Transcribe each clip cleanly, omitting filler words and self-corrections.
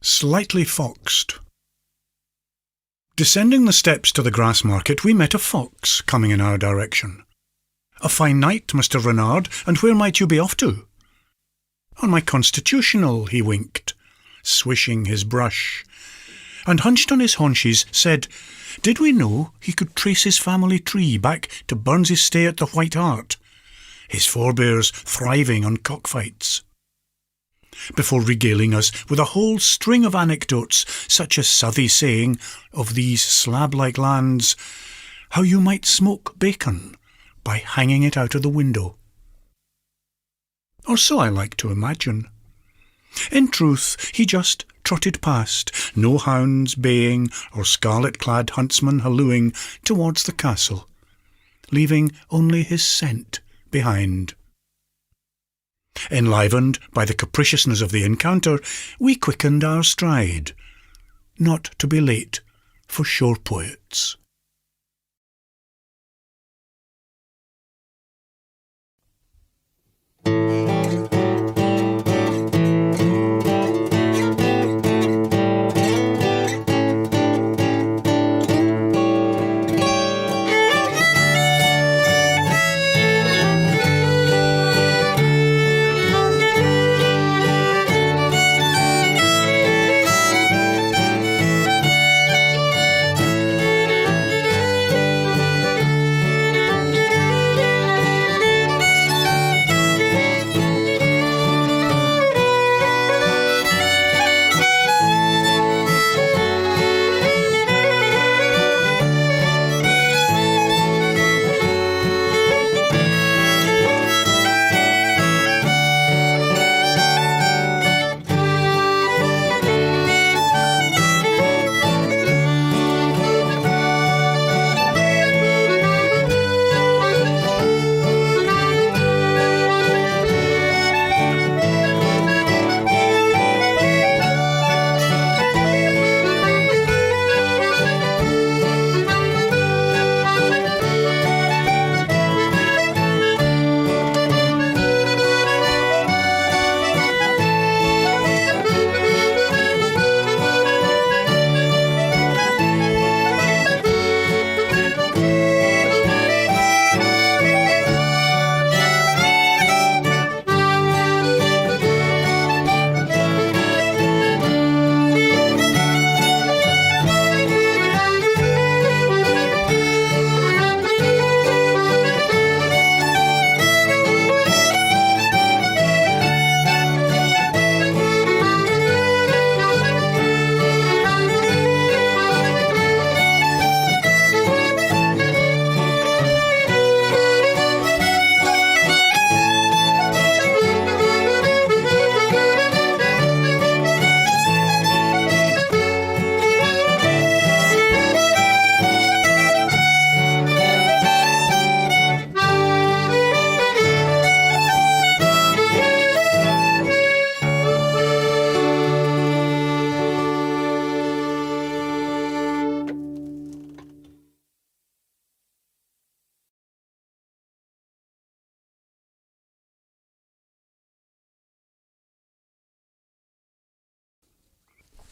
Slightly foxed. Descending the steps to the grass market, we met a fox coming in our direction. "A fine night, Mr. Renard, and where might you be off to?" "On my constitutional," he winked, swishing his brush, and hunched on his haunches said, "Did we know he could trace his family tree back to Burns's stay at the White Hart, his forebears thriving on cockfights?" Before regaling us with a whole string of anecdotes, such as Southey saying of these slab-like lands, how you might smoke bacon by hanging it out of the window. Or so I like to imagine. In truth, he just trotted past, no hounds baying or scarlet-clad huntsmen hallooing towards the castle, leaving only his scent behind. Enlivened by the capriciousness of the encounter, we quickened our stride, not to be late for shore poets.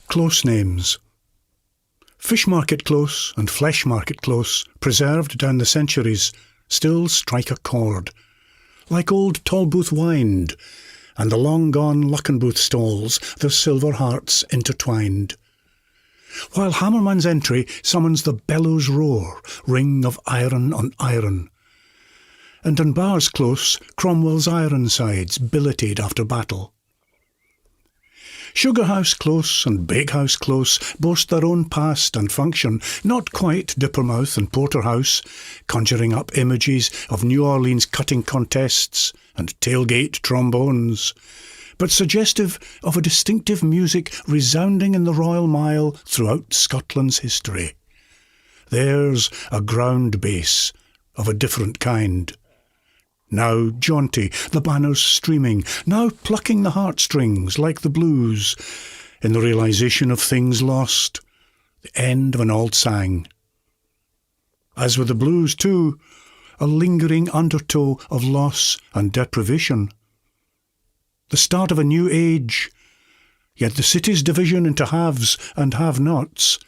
Close names. Fish Market Close and Flesh Market Close, preserved down the centuries, still strike a chord, like old Tolbooth Wynd, and the long-gone Luckenbooth stalls, their silver hearts intertwined. While Hammerman's entry summons the bellows roar, ring of iron on iron. And on Bar's Close, Cromwell's Ironsides billeted after battle. Sugarhouse Close and Bakehouse Close boast their own past and function, not quite Dippermouth and Porterhouse, conjuring up images of New Orleans cutting contests and tailgate trombones, but suggestive of a distinctive music resounding in the Royal Mile throughout Scotland's history. Theirs a ground bass of a different kind. Now jaunty, the banners streaming, now plucking the heartstrings like the blues, in the realisation of things lost, the end of an auld sang. As with the blues too, a lingering undertow of loss and deprivation. The start of a new age, Yet the city's division into haves and have-nots,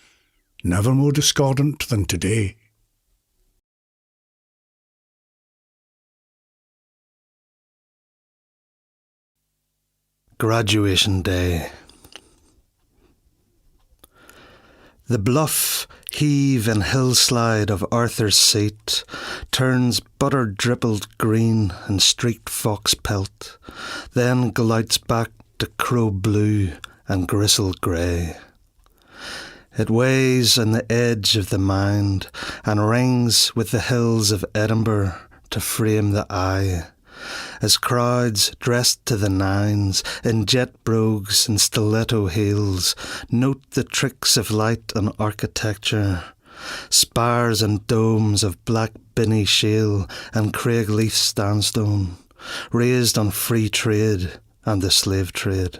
never more discordant than today. Graduation Day. The bluff heave and hillslide of Arthur's Seat turns butter-dribbled green and streaked fox pelt, then glouts back to crow blue and gristle grey. It weighs on the edge of the mind and rings with the hills of Edinburgh to frame the eye, as crowds dressed to the nines in jet brogues and stiletto heels note the tricks of light and architecture, spires and domes of black binny shale and Craigleaf sandstone, raised on free trade and the slave trade.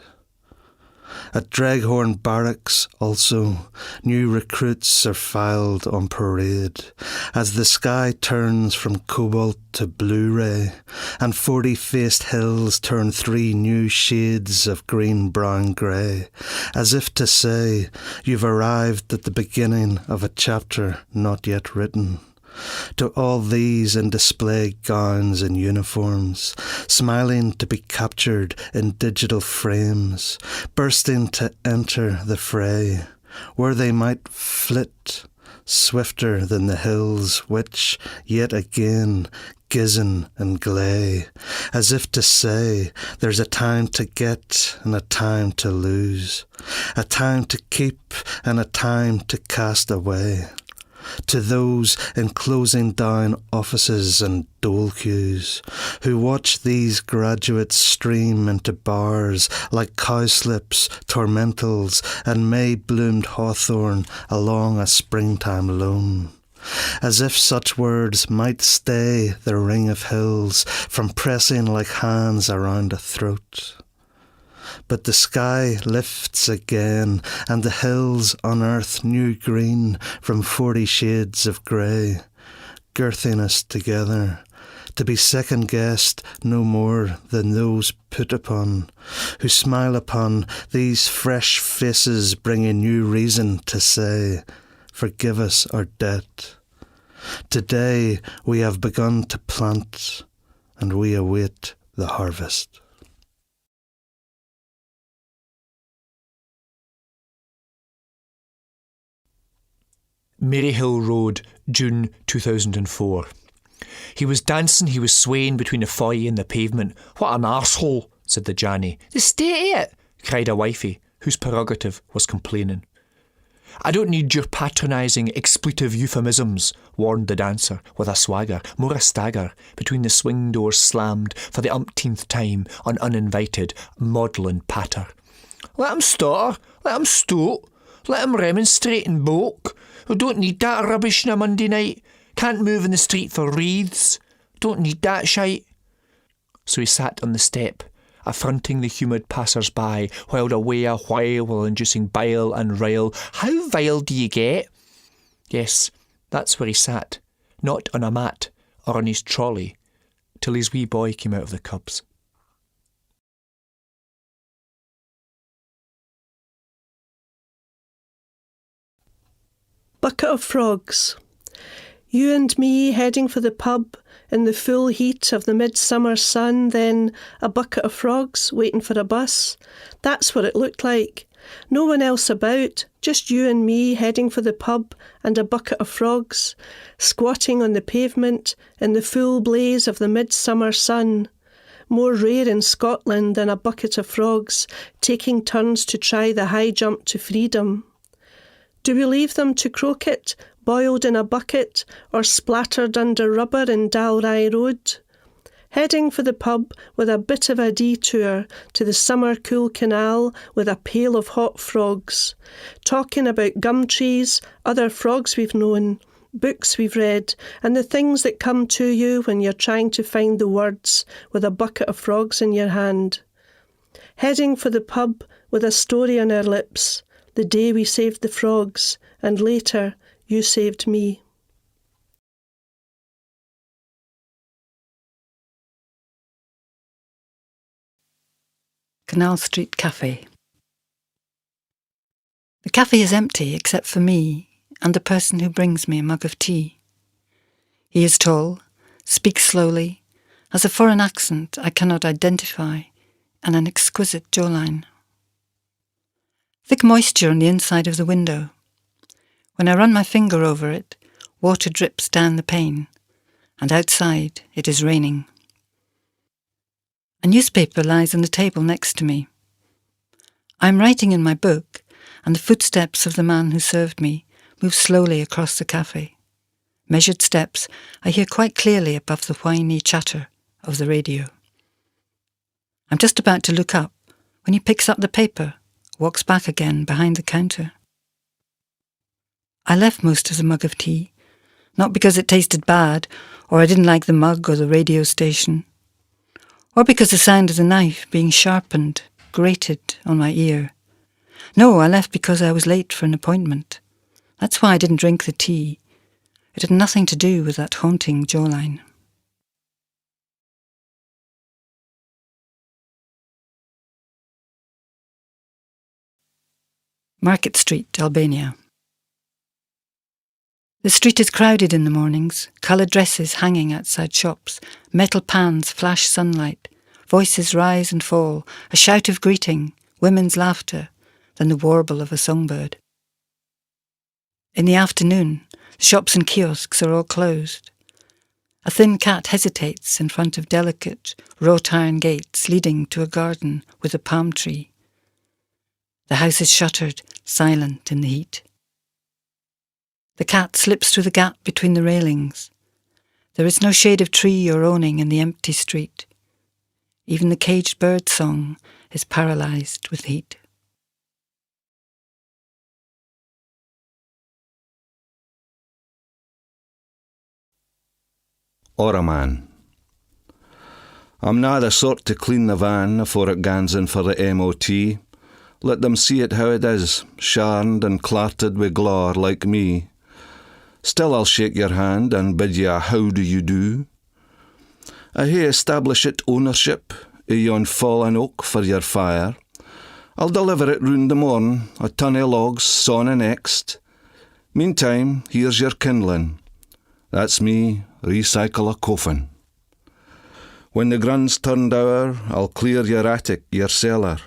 At Dreghorn Barracks also, new recruits are filed on parade, as the sky turns from cobalt to blue-ray, and 40-faced hills turn 3 new shades of green-brown-grey, as if to say, you've arrived at the beginning of a chapter not yet written. To all these in display gowns and uniforms, smiling to be captured in digital frames, bursting to enter the fray, where they might flit swifter than the hills which, yet again, gizzen and glay, as if to say, there's a time to get and a time to lose, a time to keep and a time to cast away. To those in closing down offices and dole queues, who watch these graduates stream into bars like cowslips, tormentals, and May-bloomed hawthorn along a springtime loan, as if such words might stay the ring of hills from pressing like hands around a throat. But the sky lifts again, and the hills unearth new green from 40 shades of grey, girthing us together, to be second-guessed no more than those put upon, who smile upon these fresh faces, bringing new reason to say, forgive us our debt. Today we have begun to plant, and we await the harvest. Maryhill Road, June 2004. He was dancing, he was swaying between the foy and the pavement. What an arsehole, said the Janny. The state of it, cried a wifey, whose prerogative was complaining. I don't need your patronising expletive euphemisms, warned the dancer, with a swagger, more a stagger, between the swing doors slammed for the umpteenth time on uninvited, maudlin patter. Let him stutter, let him stoat, let him remonstrate and boke. We don't need that rubbish on a Monday night. Can't move in the street for wreaths. Don't need that shite. So he sat on the step, affronting the humid passers-by, whiled away a while while inducing bile and rile. How vile do you get? Yes, that's where he sat, not on a mat or on his trolley, till his wee boy came out of the cubs. Bucket of frogs. You and me heading for the pub in the full heat of the midsummer sun, then a bucket of frogs waiting for a bus. That's what it looked like. No one else about, just you and me heading for the pub and a bucket of frogs, squatting on the pavement in the full blaze of the midsummer sun. More rare in Scotland than a bucket of frogs taking turns to try the high jump to freedom. Do we leave them to croquet, boiled in a bucket, or splattered under rubber in Dalry Road? Heading for the pub with a bit of a detour to the summer cool canal with a pail of hot frogs, talking about gum trees, other frogs we've known, books we've read, and the things that come to you when you're trying to find the words with a bucket of frogs in your hand. Heading for the pub with a story on our lips, the day we saved the frogs, and later you saved me. Canal Street Cafe. cafe is empty except for me and the person who brings me a mug of tea. He is tall, speaks slowly, has a foreign accent I cannot identify, and an exquisite jawline. Thick moisture on the inside of the window. When I run my finger over it, water drips down the pane, and outside it is raining. A newspaper lies on the table next to me. I am writing in my book, and the footsteps of the man who served me move slowly across the cafe. Measured steps I hear quite clearly above the whiny chatter of the radio. I'm just about to look up when he picks up the paper, walks back again behind the counter. I left most of the mug of tea, not because it tasted bad, or I didn't like the mug or the radio station, or because the sound of the knife being sharpened grated on my ear. No, I left because I was late for an appointment. That's why I didn't drink the tea. It had nothing to do with that haunting jawline. Market Street, Albania. The street is crowded in the mornings, coloured dresses hanging outside shops, metal pans flash sunlight, voices rise and fall, a shout of greeting, women's laughter, then the warble of a songbird. In the afternoon, the shops and kiosks are all closed. A thin cat hesitates in front of delicate, wrought iron gates leading to a garden with a palm tree. The house is shuttered, silent in the heat. The cat slips through the gap between the railings. There is no shade of tree or awning in the empty street. Even the caged bird song is paralysed with heat. Oraman. I'm na the sort to clean the van afore it gans in for the MOT. Let them see it how it is, sharned and clarted wi' glor like me. Still I'll shake your hand and bid ye a how do you do. I hae establish it ownership i' yon fallen oak for your fire. I'll deliver it round the morn, a ton o' logs sawn and next. Meantime, here's your kindling. That's me, recycle a coffin. When the grund's turned o'er, I'll clear your attic, your cellar.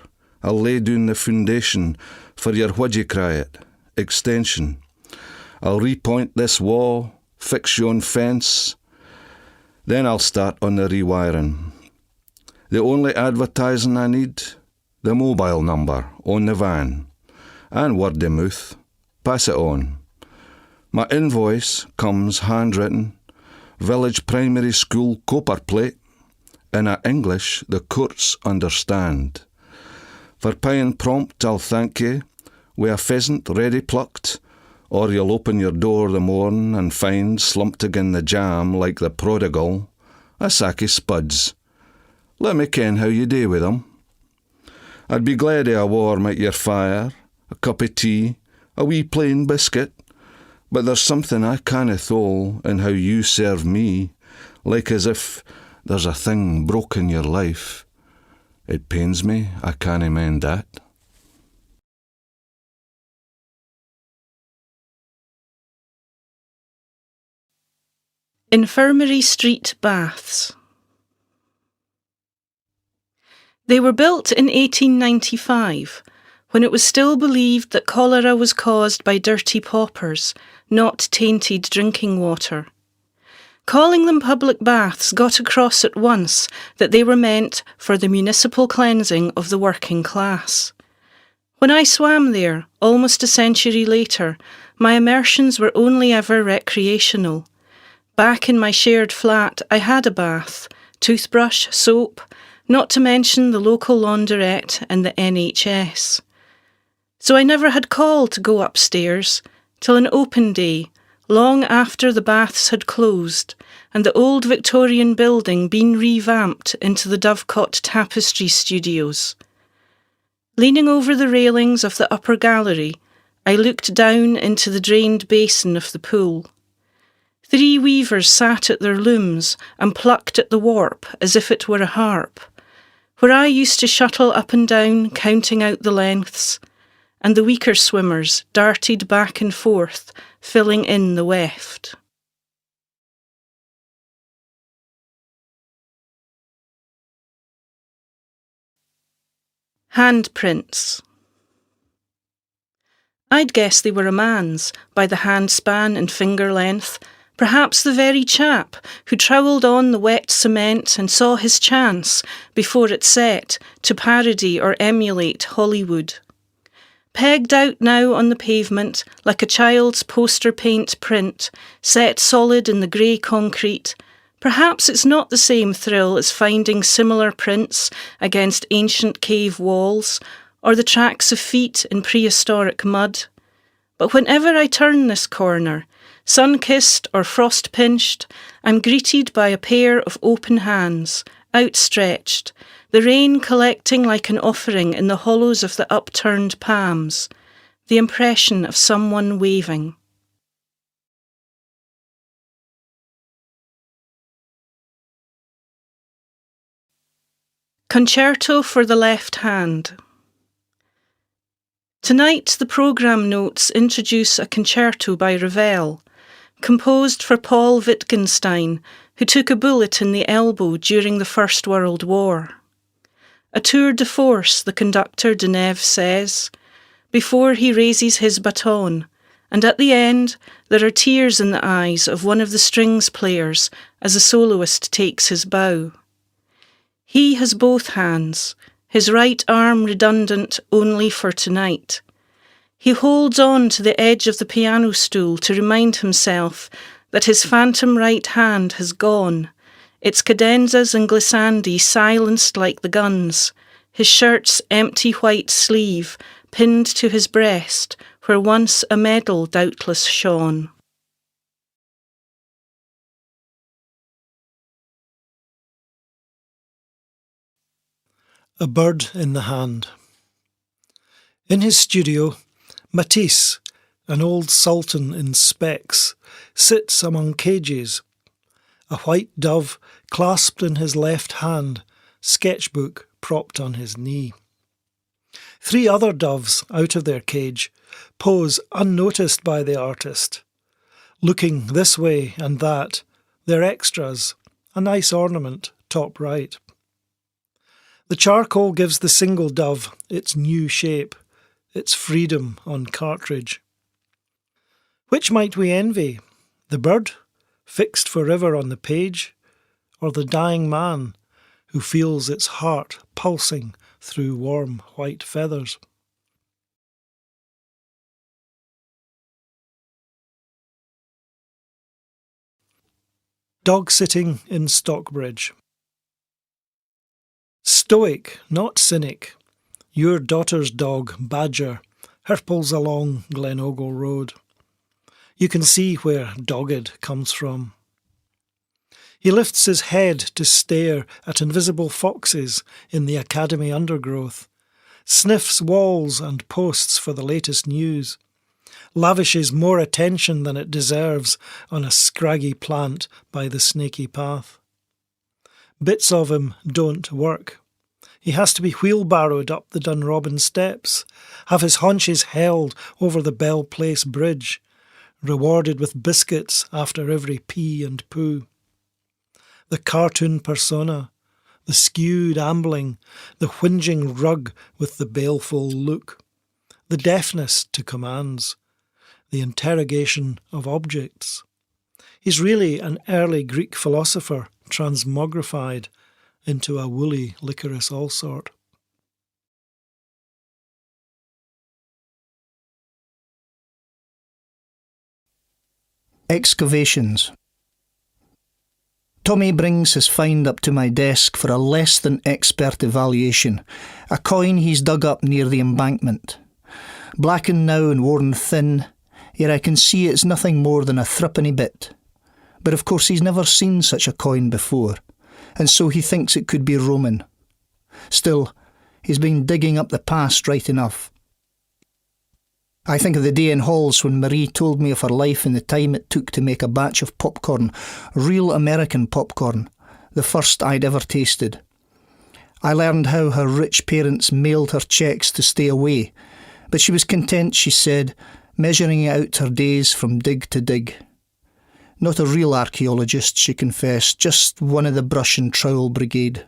I'll lay down the foundation for your what'd-you-cry-it, extension. I'll repoint this wall, fix yon fence. Then I'll start on the rewiring. The only advertising I need, the mobile number on the van. And word of mouth, pass it on. My invoice comes handwritten, village primary school copper plate, in a English the courts understand. For paying prompt I'll thank ye, wi' a pheasant ready plucked, or you'll open your door the morn and find slumped again the jam like the prodigal, a sack o' spuds. Let me ken how you do with them. I'd be glad of a warm at your fire, a cup of tea, a wee plain biscuit, but there's something I canna thole in how you serve me, like as if there's a thing broke in your life. It pains me, I canna mend that. Infirmary Street Baths. They were built in 1895, when it was still believed that cholera was caused by dirty paupers, not tainted drinking water. Calling them public baths got across at once that they were meant for the municipal cleansing of the working class. When I swam there, almost a century later, my immersions were only ever recreational. Back in my shared flat, I had a bath, toothbrush, soap, not to mention the local launderette and the NHS. So I never had call to go upstairs, till an open day, long after the baths had closed and the old Victorian building been revamped into the Dovecot Tapestry Studios. Leaning over the railings of the upper gallery, I looked down into the drained basin of the pool. 3 weavers sat at their looms and plucked at the warp as if it were a harp. Where I used to shuttle up and down, counting out the lengths, and the weaker swimmers darted back and forth, filling in the weft. Handprints. I'd guess they were a man's, by the handspan and finger length, perhaps the very chap who trowelled on the wet cement and saw his chance, before it set, to parody or emulate Hollywood. Pegged out now on the pavement, like a child's poster paint print, set solid in the grey concrete, perhaps it's not the same thrill as finding similar prints against ancient cave walls, or the tracks of feet in prehistoric mud. But whenever I turn this corner, sun-kissed or frost-pinched, I'm greeted by a pair of open hands, outstretched, the rain collecting like an offering in the hollows of the upturned palms, the impression of someone waving. Concerto for the Left Hand. Tonight the programme notes introduce a concerto by Ravel, composed for Paul Wittgenstein, who took a bullet in the elbow during the First World War. A tour de force, the conductor Deneuve says, before he raises his baton, and at the end there are tears in the eyes of one of the strings players as the soloist takes his bow. He has both hands, his right arm redundant only for tonight. He holds on to the edge of the piano stool to remind himself that his phantom right hand has gone, its cadenzas and glissandi silenced like the guns, his shirt's empty white sleeve pinned to his breast, where once a medal doubtless shone. A Bird in the Hand. In his studio, Matisse, an old sultan in specs, sits among cages, a white dove clasped in his left hand, sketchbook propped on his knee. 3 other doves out of their cage pose unnoticed by the artist, looking this way and that, they're extras, a nice ornament, top right. The charcoal gives the single dove its new shape, its freedom on cartridge. Which might we envy? The bird, fixed forever on the page, or the dying man who feels its heart pulsing through warm white feathers? Dog sitting in Stockbridge. Stoic, not cynic, your daughter's dog, Badger, hirples along Glenogle Road. You can see where dogged comes from. He lifts his head to stare at invisible foxes in the academy undergrowth, sniffs walls and posts for the latest news, lavishes more attention than it deserves on a scraggy plant by the snaky path. Bits of him don't work. He has to be wheelbarrowed up the Dunrobin steps, have his haunches held over the Bell Place Bridge, rewarded with biscuits after every pee and poo. The cartoon persona, the skewed ambling, the whinging rug with the baleful look, the deafness to commands, the interrogation of objects. He's really an early Greek philosopher transmogrified into a woolly licorice allsort. Excavations. Tommy brings his find up to my desk for a less than expert evaluation, a coin he's dug up near the embankment. Blackened now and worn thin, yet I can see it's nothing more than a threepenny bit. But of course he's never seen such a coin before, and so he thinks it could be Roman. Still, he's been digging up the past right enough. I think of the day in halls when Marie told me of her life and the time it took to make a batch of popcorn, real American popcorn, the first I'd ever tasted. I learned how her rich parents mailed her cheques to stay away, But she was content, she said, measuring out her days from dig to dig. Not a real archaeologist, she confessed, just one of the brush and trowel brigade.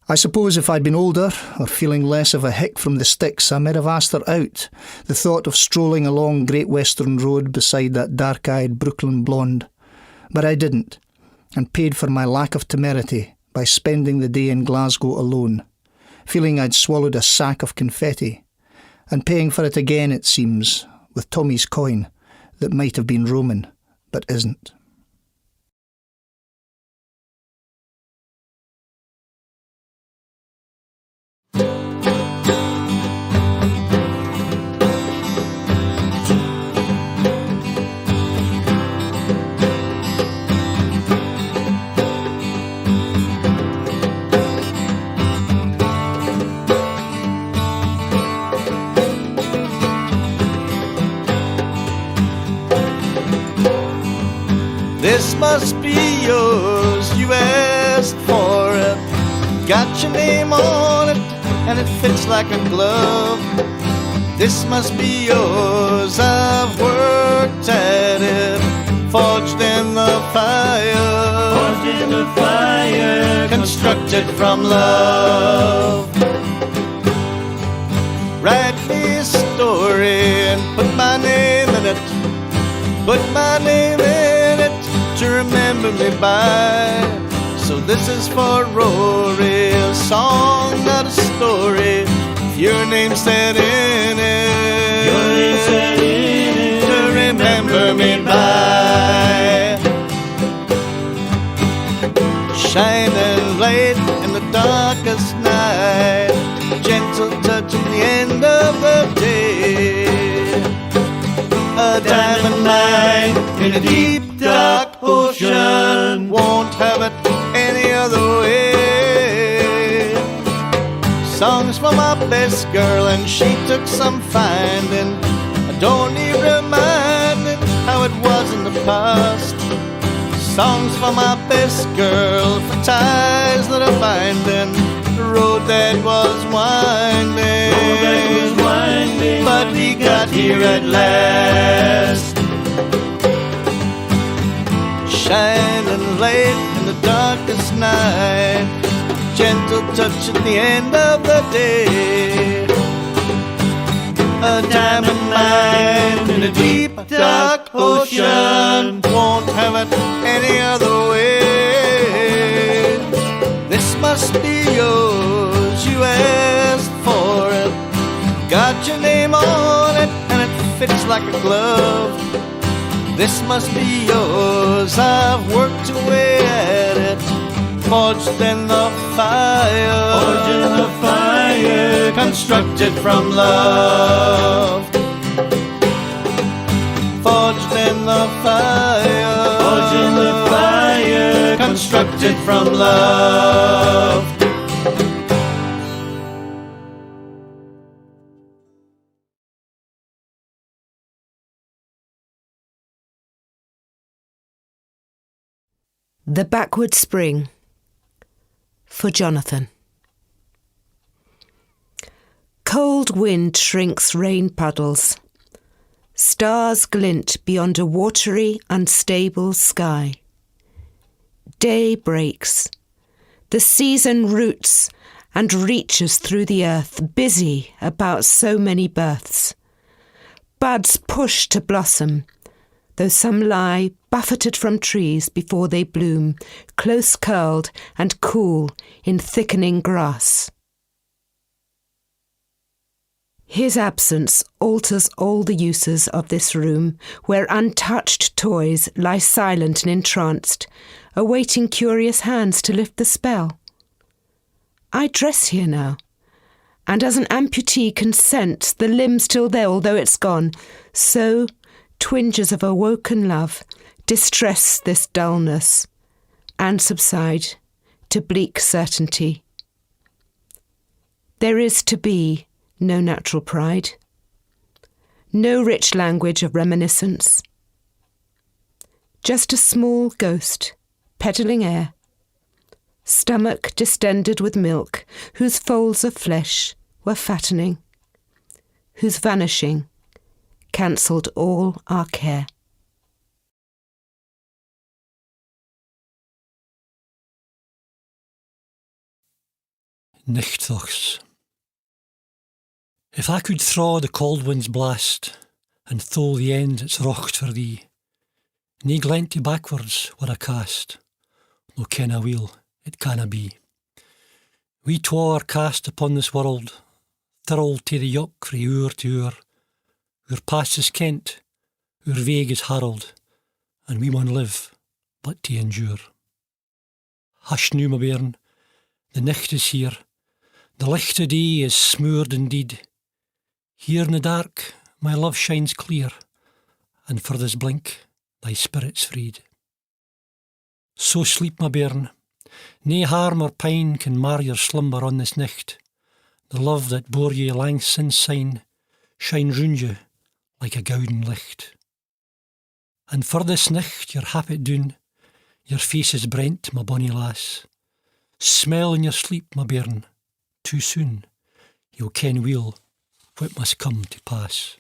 I suppose if I'd been older, or feeling less of a hick from the sticks, I might have asked her out, the thought of strolling along Great Western Road beside that dark-eyed Brooklyn blonde. But I didn't, and paid for my lack of temerity by spending the day in Glasgow alone, feeling I'd swallowed a sack of confetti, and paying for it again, it seems, with Tommy's coin, that might have been Roman, but isn't. This must be yours, you asked for it. Got your name on it, and it fits like a glove. This must be yours, I've worked at it. Forged in the fire, forged in the fire, constructed from love. Write me a story and put my name in it. Put my name in it to remember me by. So this is for Rory, a song, not a story. Your name's set in it, your name's set in it, to remember me by. Shining light in the darkest night, gentle touch at the end of the day. A diamond mine in a deep dark ocean, won't have it any other way. Songs for my best girl, and she took some finding. I don't need reminding how it was in the past. Songs for my best girl, for ties that are binding. The road that was winding, but we got here at last. Shining light in the darkest night, gentle touch at the end of the day. A diamond mine in a deep dark ocean, won't have it any other way. This must be yours, you asked for it. Got your name on it, and it fits like a glove. This must be yours, I've worked away at it. Forged in the fire, forged in the fire, constructed from love. Forged in the fire, forged in the fire, constructed from love. The Backward Spring, for Jonathan. Cold wind shrinks rain puddles. Stars glint beyond a watery, unstable sky. Day breaks. The season roots and reaches through the earth, busy about so many births. Buds push to blossom, though some lie buffeted from trees before they bloom, close curled and cool in thickening grass. His absence alters all the uses of this room, where untouched toys lie silent and entranced, awaiting curious hands to lift the spell. I dress here now, and as an amputee consents, the limb still there although it's gone, so twinges of awoken love distress this dullness, and subside to bleak certainty. There is to be no natural pride, no rich language of reminiscence, just a small ghost peddling air, stomach distended with milk, whose folds of flesh were fattening, whose vanishing cancelled all our care. Nichttochs. If I could thraw the cold wind's blast, and thole the end it's rocked for thee, nae glenty backwards were I cast, no ken I will, it canna be. We twa are cast upon this world, thirled to the yoke frae hour to hour. Our past is kent, our vague is Harold, and we maun live, but to endure. Hush nu, my bairn, the nicht is here, the lichte day is smoord indeed. Here in the dark, my love shines clear, and for this blink, thy spirit's freed. So sleep, my bairn, nae harm or pain can mar your slumber on this nicht. The love that bore ye lang since syne, shine round you like a gouden licht. And for this nicht you're happy doon, your face is brent, my bonny lass. Smell in your sleep, my bairn, too soon, you'll ken weel what must come to pass.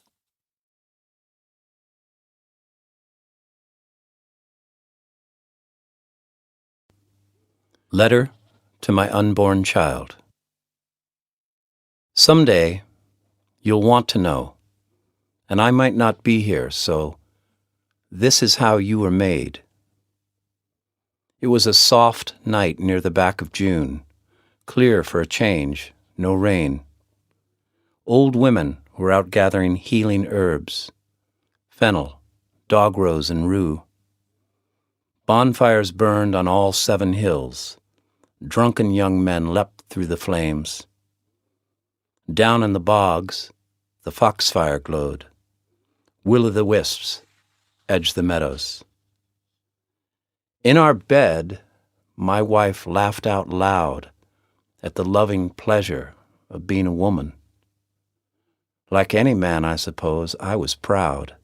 Letter to my unborn child. Someday you'll want to know, and I might not be here, so this is how you were made. It was a soft night near the back of June, clear for a change, no rain. Old women were out gathering healing herbs, fennel, dog rose, and rue. Bonfires burned on all 7 hills. Drunken young men leapt through the flames. Down in the bogs, the foxfire glowed. Will-o'-the-wisps edged the meadows. In our bed, my wife laughed out loud at the loving pleasure of being a woman. Like any man, I suppose, I was proud,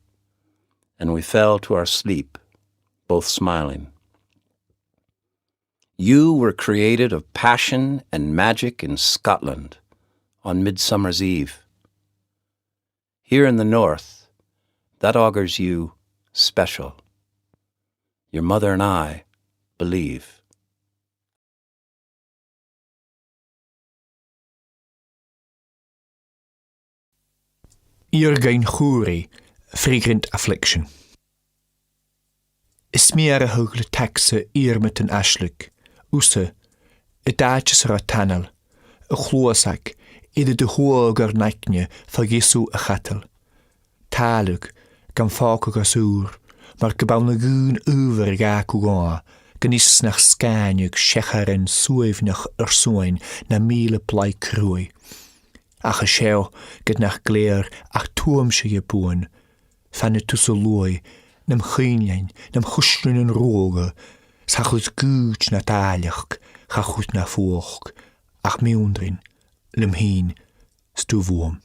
and we fell to our sleep, both smiling. You were created of passion and magic in Scotland on Midsummer's Eve. Here in the north, that augurs you special. Your mother and I believe. Irgain Churi, Fragrant Affliction. Is meer a hugle taxe eer met een asluk, oese, a daadjes ra tannel, a chloasak, ieder de hoger nekne van Jesu a gattel. Taluk, gan fake gasoer, maar gebouw na goon over gaku gaan, genis nach skanjuk, schecheren, suivnach ersoin, na miele plei krooi. Ach a schau, get nach gleer, ach toomsje je boon, van het tussen looi, nam chynlein, nam chusrin en roge, sachus goed na taljach, chachus na foog, ach meundrin, lem heen, stuvoom.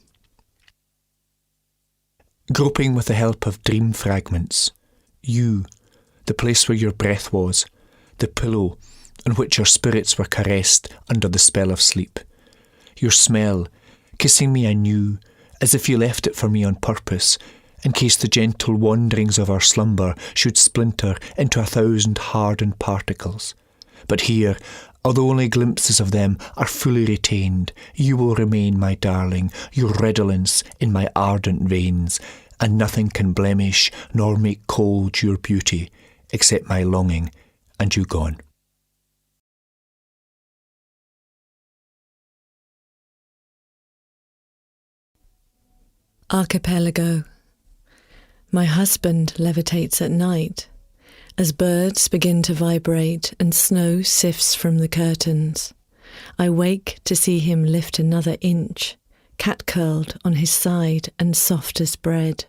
Groping with the help of dream fragments, you, the place where your breath was, the pillow on which your spirits were caressed under the spell of sleep, your smell, kissing me anew, as if you left it for me on purpose, in case the gentle wanderings of our slumber should splinter into 1,000 hardened particles. But here, although only glimpses of them are fully retained, you will remain, my darling, your redolence in my ardent veins, and nothing can blemish nor make cold your beauty, except my longing and you gone. Archipelago. My husband levitates at night, as birds begin to vibrate and snow sifts from the curtains. I wake to see him lift another inch, cat-curled on his side and soft as bread.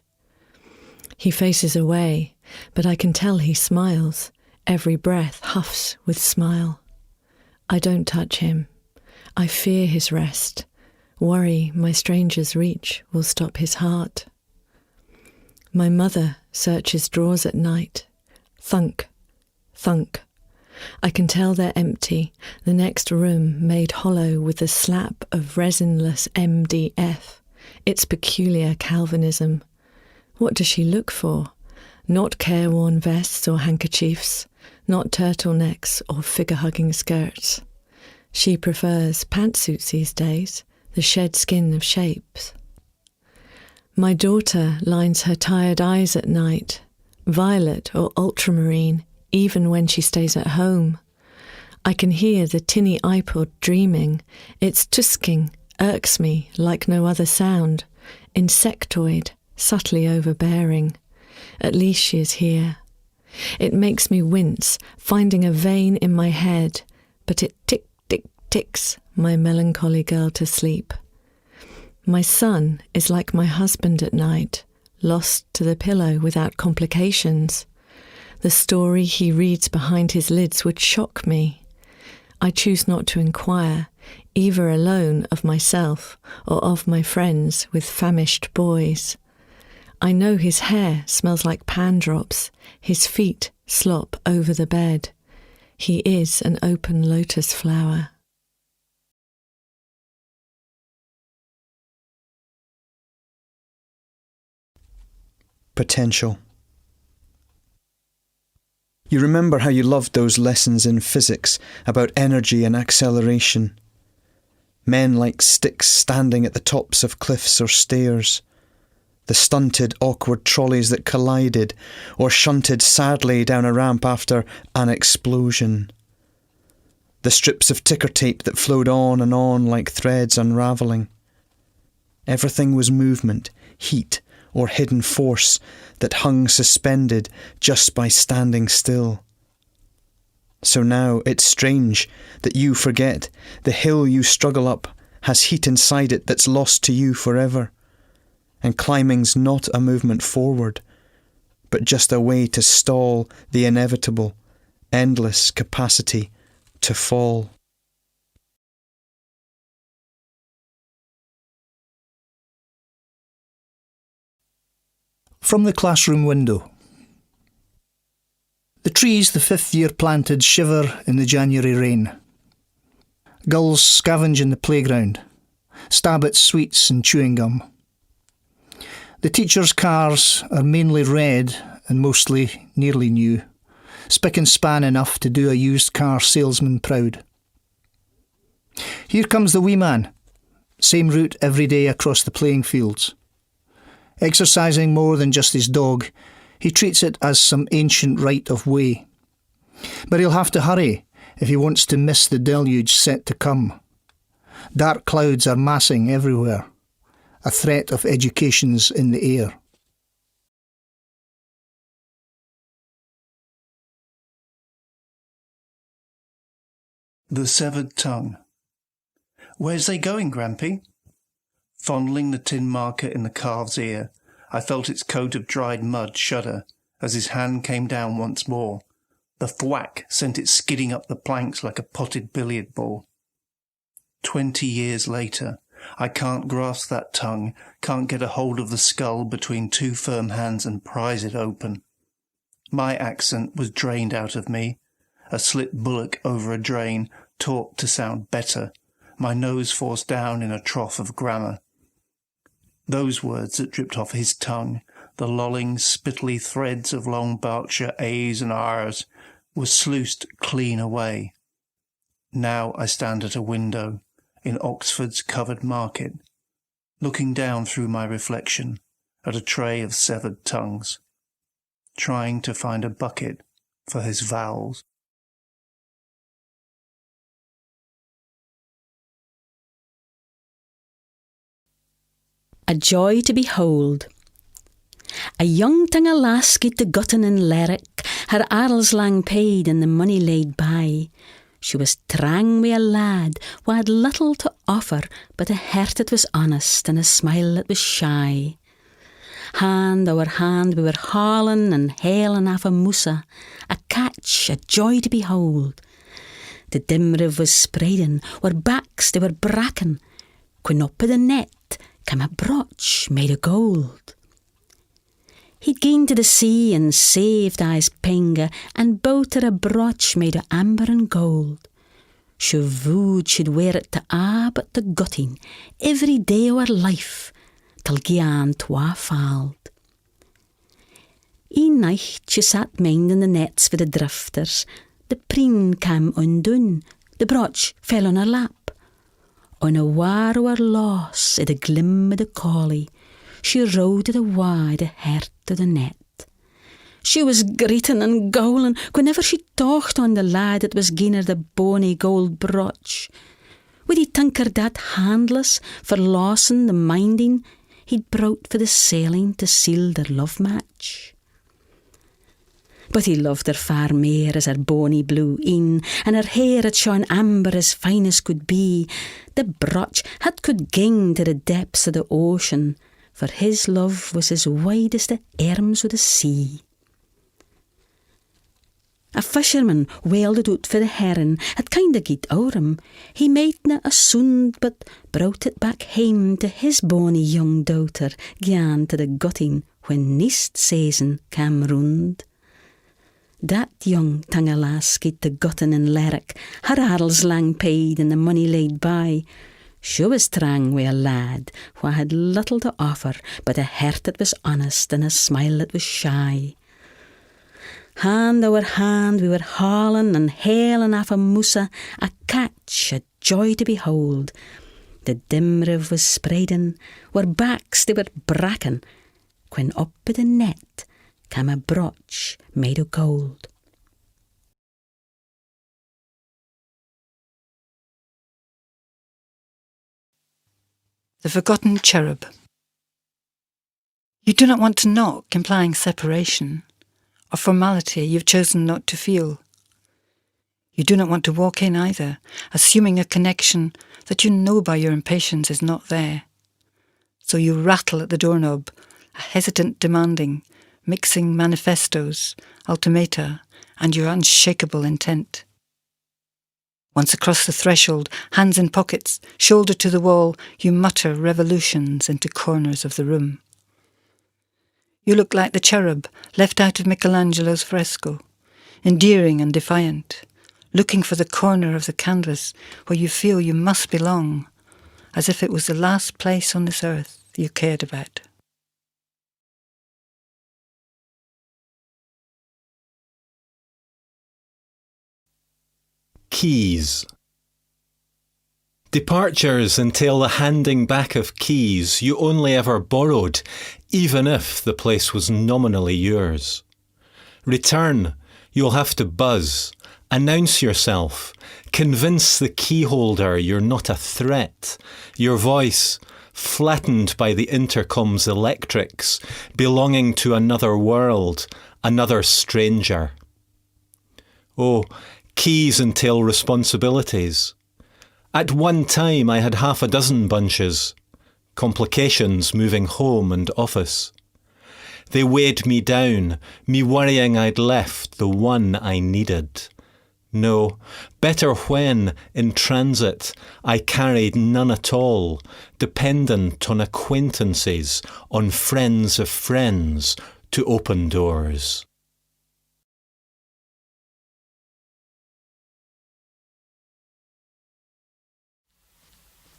He faces away, but I can tell he smiles. Every breath huffs with smile. I don't touch him. I fear his rest. Worry my stranger's reach will stop his heart. My mother searches drawers at night. Thunk, thunk. I can tell they're empty, the next room made hollow with the slap of resinless MDF, It's peculiar Calvinism. What does she look for? Not careworn vests or handkerchiefs, not turtlenecks or figure-hugging skirts. She prefers pantsuits these days, the shed skin of shapes. My daughter lines her tired eyes at night, violet or ultramarine, even when she stays at home. I can hear the tinny iPod dreaming. Its tusking irks me like no other sound, insectoid, subtly overbearing. At least she is here. It makes me wince, finding a vein in my head, but it ticks my melancholy girl to sleep. My son is like my husband at night, lost to the pillow without complications. The story he reads behind his lids would shock me. I choose not to inquire, either alone of myself or of my friends with famished boys. I know his hair smells like pan drops, his feet slop over the bed. He is an open lotus flower. Potential. You remember how you loved those lessons in physics about energy and acceleration. Men like sticks standing at the tops of cliffs or stairs. The stunted, awkward trolleys that collided or shunted sadly down a ramp after an explosion. The strips of ticker tape that flowed on like threads unravelling. Everything was movement, heat, or hidden force that hung suspended just by standing still. So now it's strange that you forget the hill you struggle up has heat inside it that's lost to you forever, and climbing's not a movement forward, but just a way to stall the inevitable, endless capacity to fall. From the classroom window. The trees the 5th year planted shiver in the January rain. Gulls scavenge in the playground, stab at sweets and chewing gum. The teachers' cars are mainly red and mostly nearly new, spick and span enough to do a used car salesman proud. Here comes the wee man, same route every day across the playing fields. Exercising more than just his dog, he treats it as some ancient rite of way. But he'll have to hurry if he wants to miss the deluge set to come. Dark clouds are massing everywhere. A threat of education's in the air. The severed tongue. Where's they going, Grampy? Fondling the tin marker in the calf's ear, I felt its coat of dried mud shudder as his hand came down once more. The thwack sent it skidding up the planks like a potted billiard ball. 20 years later, I can't grasp that tongue, can't get a hold of the skull between two firm hands and prise it open. My accent was drained out of me, a slit bullock over a drain, taught to sound better, my nose forced down in a trough of grammar. Those words that dripped off his tongue, the lolling, spittly threads of long Berkshire A's and R's, were sluiced clean away. Now I stand at a window in Oxford's covered market, looking down through my reflection at a tray of severed tongues, trying to find a bucket for his vowels. A joy to behold. A young thing a lass gied the guttin in Lerrick, her arls lang paid and the money laid by. She was trang wi' a lad wha had little to offer, but a heart that was honest and a smile that was shy. Hand over hand we were hauling and hailing aff a musa, a catch, a joy to behold. The dim riv was spreading, where backs they were bracken, when up with the net came a brooch made of gold. He'd gone to the sea and saved I's pinga and bought her a brooch made of amber and gold. She vowed she'd wear it to but the gutting every day of her life, till gian twa faald. Een night she sat minding the nets for the drifters. The preen came undone, the broch fell on her lap. On a war o' her loss, I' the glim o' the collie, she rode the wide heart o' the net. She was greeting and gowling whenever she talked on the lad that was gien her the bonny gold broch. Would he think her that handless for losing the minding he'd brought for the sailing to seal their love match? But he loved her far mair as her bonny blue een, and her hair had shone amber as fine as could be. The broch had could ging to the depths of the ocean, for his love was as wide as the arms of the sea. A fisherman wailed out for the herring, had kinda giet ower him. He maidna a sound, but brought it back hame to his bonny young daughter, gaan to the gutting when neist season cam round. Dat young tongue lass giet the gutting in Lerwick, her arles lang paid and the money laid by. She was strang wi' a lad wha had little to offer, but a heart that was honest and a smile that was shy. Hand over hand we were hauling and hailing off a musa, a catch, a joy to behold. The dim riv was spreading, where backs they were bracken, when up by the net came a broch made of gold. The Forgotten Cherub. You do not want to knock, implying separation, or formality you've chosen not to feel. You do not want to walk in either, assuming a connection that you know by your impatience is not there. So you rattle at the doorknob, a hesitant demanding, mixing manifestos, ultimata, and your unshakable intent. Once across the threshold, hands in pockets, shoulder to the wall, you mutter revolutions into corners of the room. You look like the cherub left out of Michelangelo's fresco, endearing and defiant, looking for the corner of the canvas where you feel you must belong, as if it was the last place on this earth you cared about. Keys. Departures entail the handing back of keys you only ever borrowed, even if the place was nominally yours. Return, you'll have to buzz, announce yourself, convince the key holder you're not a threat, your voice, flattened by the intercom's electrics, belonging to another world, another stranger. Oh, keys entail responsibilities. At one time I had 6 bunches, complications moving home and office. They weighed me down, me worrying I'd left the one I needed. No, better when, in transit, I carried none at all, dependent on acquaintances, on friends of friends, to open doors.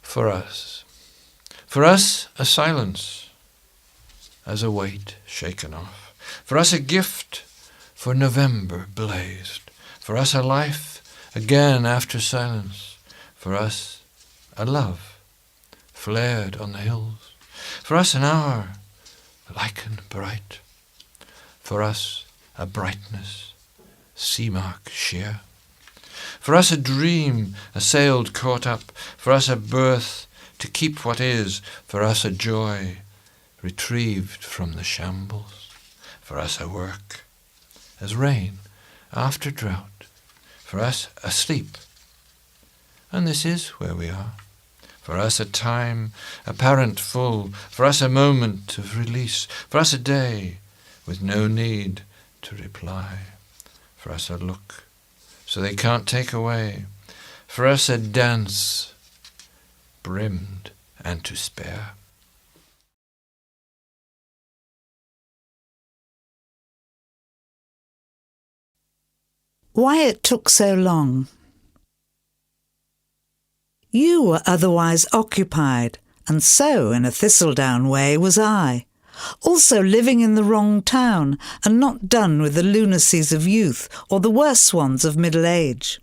For us a silence, as a weight shaken off. For us a gift, for November blazed. For us a life, again after silence. For us a love, flared on the hills. For us an hour, lichen bright. For us a brightness, sea mark sheer. For us a dream, a sailed caught up. For us a birth, to keep what is. For us a joy, retrieved from the shambles. For us a work, as rain after drought. For us a sleep, and this is where we are. For us a time, apparent full. For us a moment of release. For us a day, with no need to reply. For us a look, so they can't take away. For us a dance, brimmed and to spare. Why it took so long. You were otherwise occupied, and so, in a thistledown way, was I. Also living in the wrong town, and not done with the lunacies of youth or the worse ones of middle age.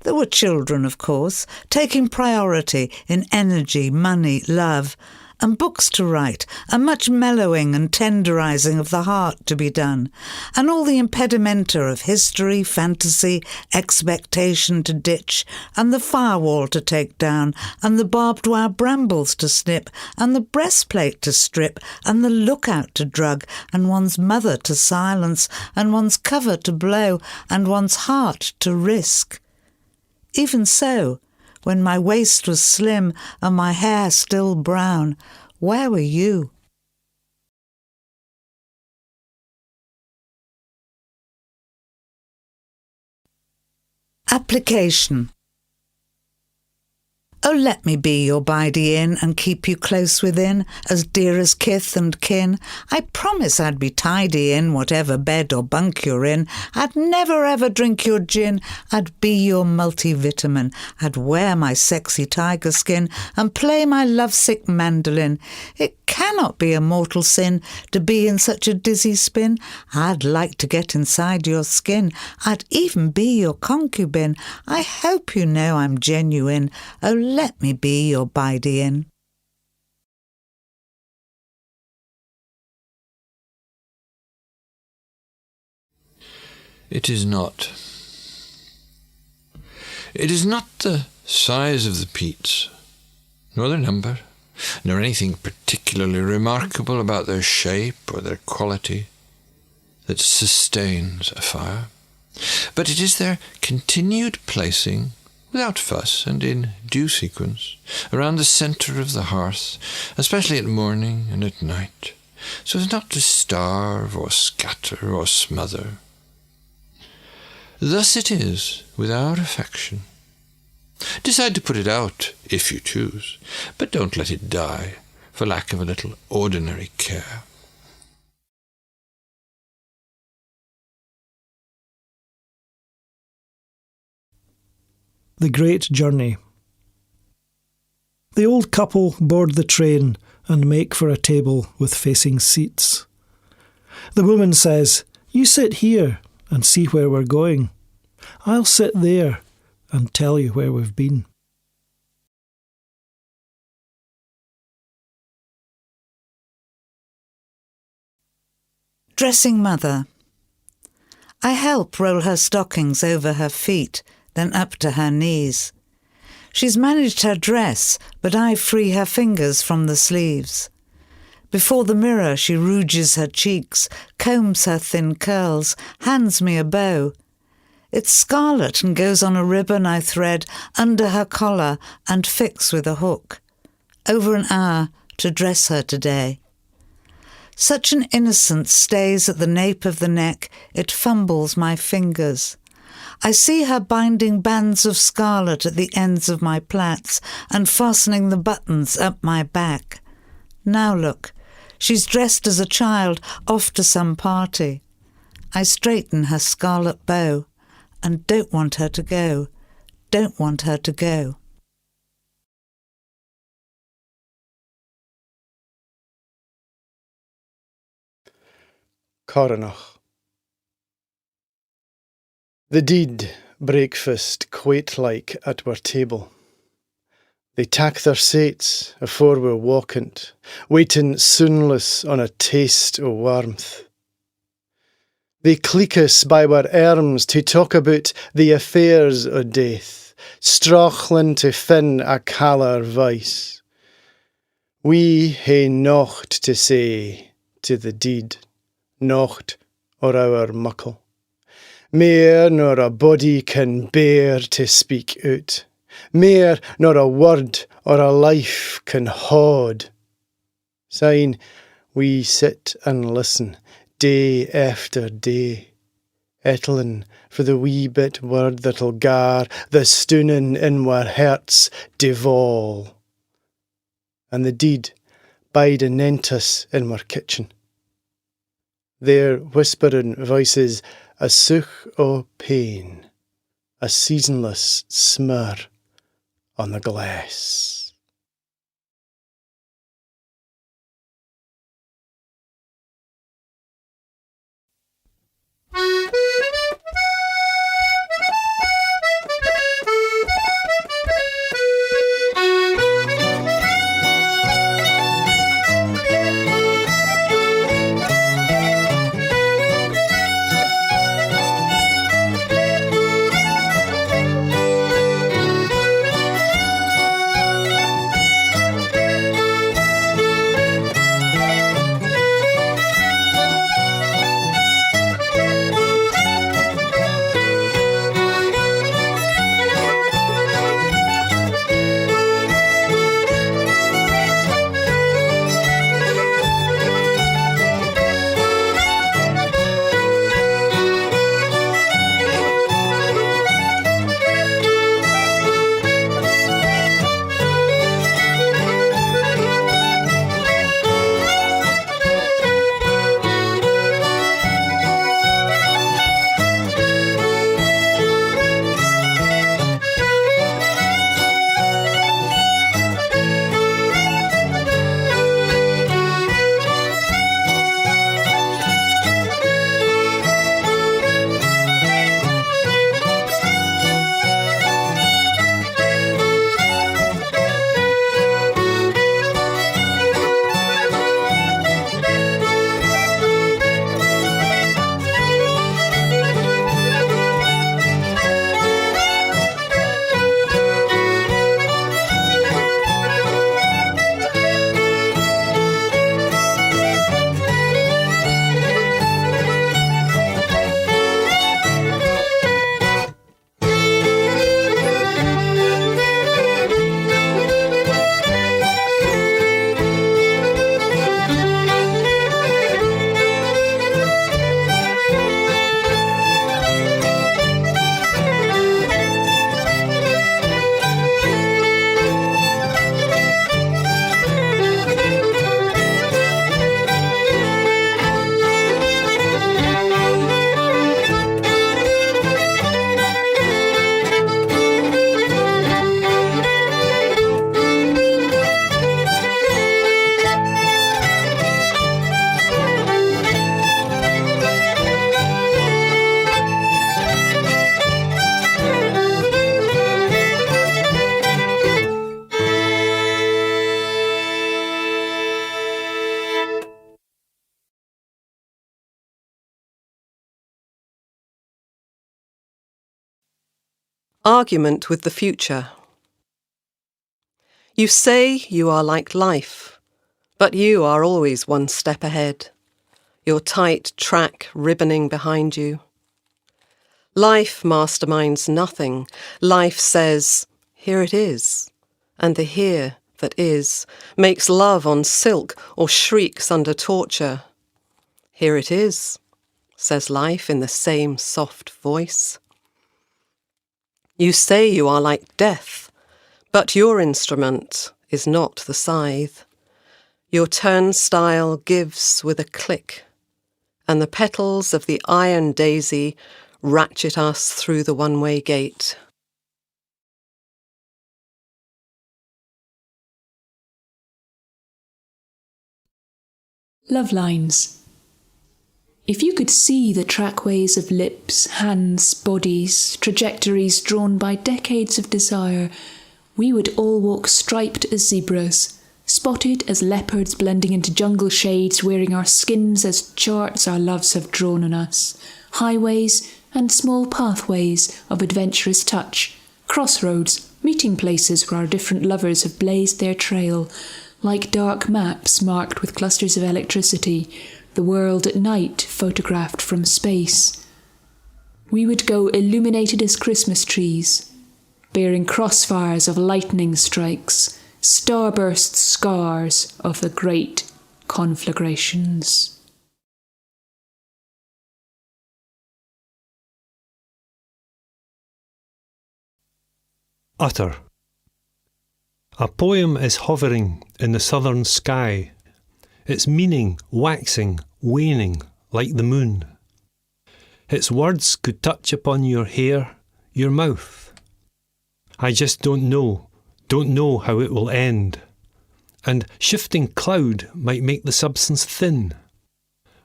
There were children, of course, taking priority in energy, money, love, and books to write, and much mellowing and tenderising of the heart to be done, and all the impedimenta of history, fantasy, expectation to ditch, and the firewall to take down, and the barbed wire brambles to snip, and the breastplate to strip, and the lookout to drug, and one's mother to silence, and one's cover to blow, and one's heart to risk. Even so, when my waist was slim and my hair still brown, where were you? Application. Oh, let me be your bidey in and keep you close within, as dear as kith and kin. I promise I'd be tidy in whatever bed or bunk you're in. I'd never ever drink your gin. I'd be your multivitamin. I'd wear my sexy tiger skin and play my lovesick mandolin. It cannot be a mortal sin to be in such a dizzy spin. I'd like to get inside your skin. I'd even be your concubine. I hope you know I'm genuine. Oh, let me be your bidey in. It is not. It is not the size of the peats, nor their number, nor anything particularly remarkable about their shape or their quality that sustains a fire, but it is their continued placing, without fuss and in due sequence, around the centre of the hearth, especially at morning and at night, so as not to starve or scatter or smother. Thus it is with our affection. Decide to put it out, if you choose, but don't let it die for lack of a little ordinary care. The Great Journey. The old couple board the train and make for a table with facing seats. The woman says, "You sit here and see where we're going. I'll sit there and tell you where we've been." Dressing mother. I help roll her stockings over her feet, then up to her knees. She's managed her dress, but I free her fingers from the sleeves. Before the mirror she rouges her cheeks, combs her thin curls, hands me a bow. It's scarlet and goes on a ribbon I thread under her collar and fix with a hook. Over an hour to dress her today. Such an innocence stays at the nape of the neck, it fumbles my fingers. I see her binding bands of scarlet at the ends of my plaits and fastening the buttons up my back. Now look, she's dressed as a child off to some party. I straighten her scarlet bow and don't want her to go, don't want her to go. Coronach. The deed breakfast quite like at our table. They tak their sates afore we're walkant, waiting soonless on a taste o' warmth. They cleek us by our arms to talk about the affairs o' death, strachlin to fin a caller vice. We hae nocht to say to the deed, nocht or our muckle. Mair nor a body can bear to speak out, mair nor a word or a life can haud. Syne we sit and listen, day after day, ettlin' for the wee bit word that'll gar the stoonin' in our hearts devolve. And the deed bide anent us in our kitchen. Their whispering voices a such o' pain, a seasonless smur on the glass. Argument with the future. You say you are like life, but you are always one step ahead, your tight track ribboning behind you. Life masterminds nothing. Life says, here it is, and the here that is makes love on silk or shrieks under torture. Here it is, says life in the same soft voice. You say you are like death, but your instrument is not the scythe. Your turnstile gives with a click, and the petals of the iron daisy ratchet us through the one-way gate. Love lines. If you could see the trackways of lips, hands, bodies, trajectories drawn by decades of desire, we would all walk striped as zebras, spotted as leopards blending into jungle shades, wearing our skins as charts our loves have drawn on us, highways and small pathways of adventurous touch, crossroads, meeting places where our different lovers have blazed their trail, like dark maps marked with clusters of electricity, the world at night photographed from space. We would go illuminated as Christmas trees, bearing crossfires of lightning strikes, starburst scars of the great conflagrations. Utter. A poem is hovering in the southern sky, its meaning waxing, waning like the moon. Its words could touch upon your hair, your mouth. I just don't know how it will end. And shifting cloud might make the substance thin.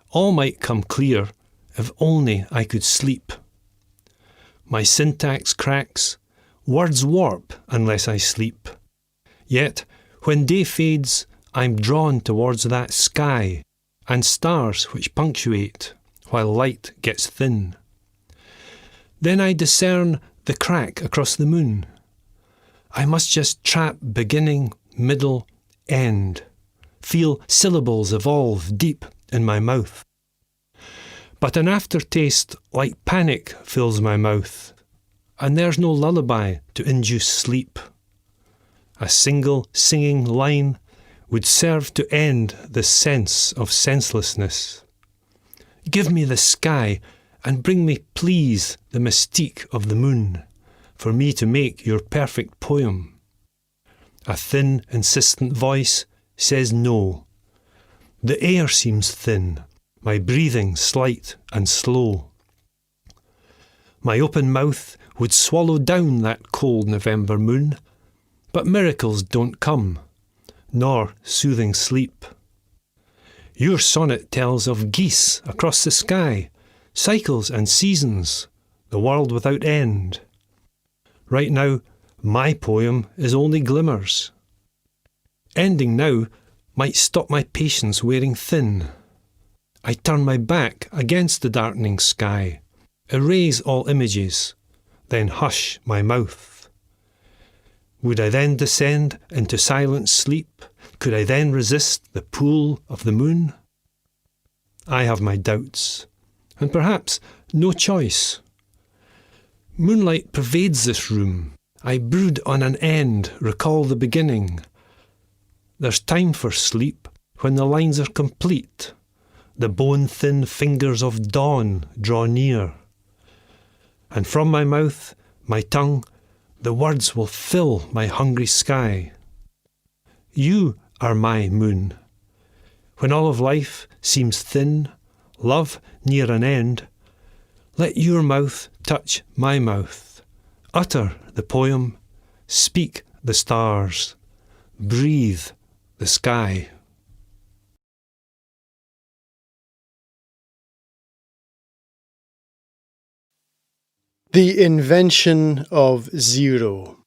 All might come clear if only I could sleep. My syntax cracks, words warp unless I sleep. Yet, when day fades, I'm drawn towards that sky and stars which punctuate while light gets thin. Then I discern the crack across the moon. I must just trap beginning, middle, end, feel syllables evolve deep in my mouth. But an aftertaste like panic fills my mouth, and there's no lullaby to induce sleep. A single singing line would serve to end the sense of senselessness. Give me the sky and bring me, please, the mystique of the moon, for me to make your perfect poem. A thin, insistent voice says no. The air seems thin, my breathing slight and slow. My open mouth would swallow down that cold November moon, but miracles don't come, nor soothing sleep. Your sonnet tells of geese across the sky, cycles and seasons, the world without end. Right now, my poem is only glimmers. Ending now might stop my patience wearing thin. I turn my back against the darkening sky, erase all images, then hush my mouth. Would I then descend into silent sleep? Could I then resist the pull of the moon? I have my doubts, and perhaps no choice. Moonlight pervades this room. I brood on an end, recall the beginning. There's time for sleep when the lines are complete. The bone-thin fingers of dawn draw near. And from my mouth, my tongue, the words will fill my hungry sky. You are my moon. When all of life seems thin, love near an end, let your mouth touch my mouth. Utter the poem, speak the stars, breathe the sky. The invention of zero.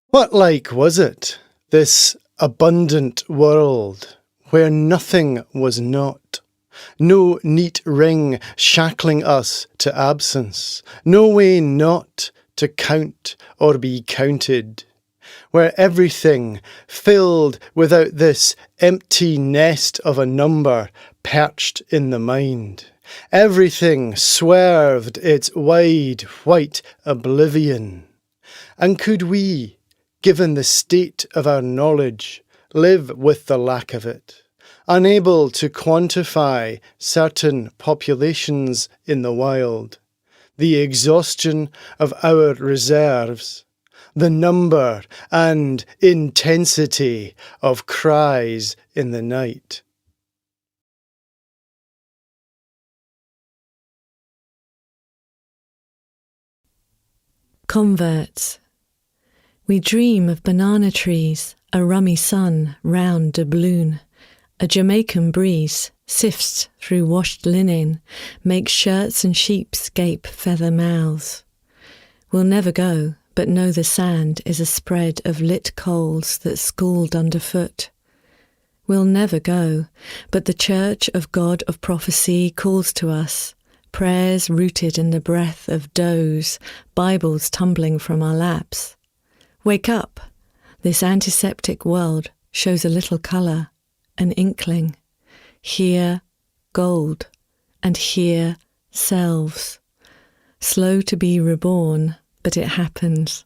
What like was it, this abundant world, where nothing was not, No neat ring shackling us to absence, no way not to count or be counted, where everything filled without this empty nest of a number perched in the mind. Everything swerved its wide white oblivion. And could we, given the state of our knowledge, live with the lack of it, unable to quantify certain populations in the wild, the exhaustion of our reserves, the number and intensity of cries in the night? Converts. We dream of banana trees, a rummy sun round doubloon. A Jamaican breeze sifts through washed linen, makes shirts and sheeps gape feather mouths. We'll never go, but know the sand is a spread of lit coals that scald underfoot. We'll never go, but the church of God of prophecy calls to us, prayers rooted in the breath of doze, Bibles tumbling from our laps. Wake up! This antiseptic world shows a little colour, an inkling. Here, gold, and here, selves. Slow to be reborn, but it happens.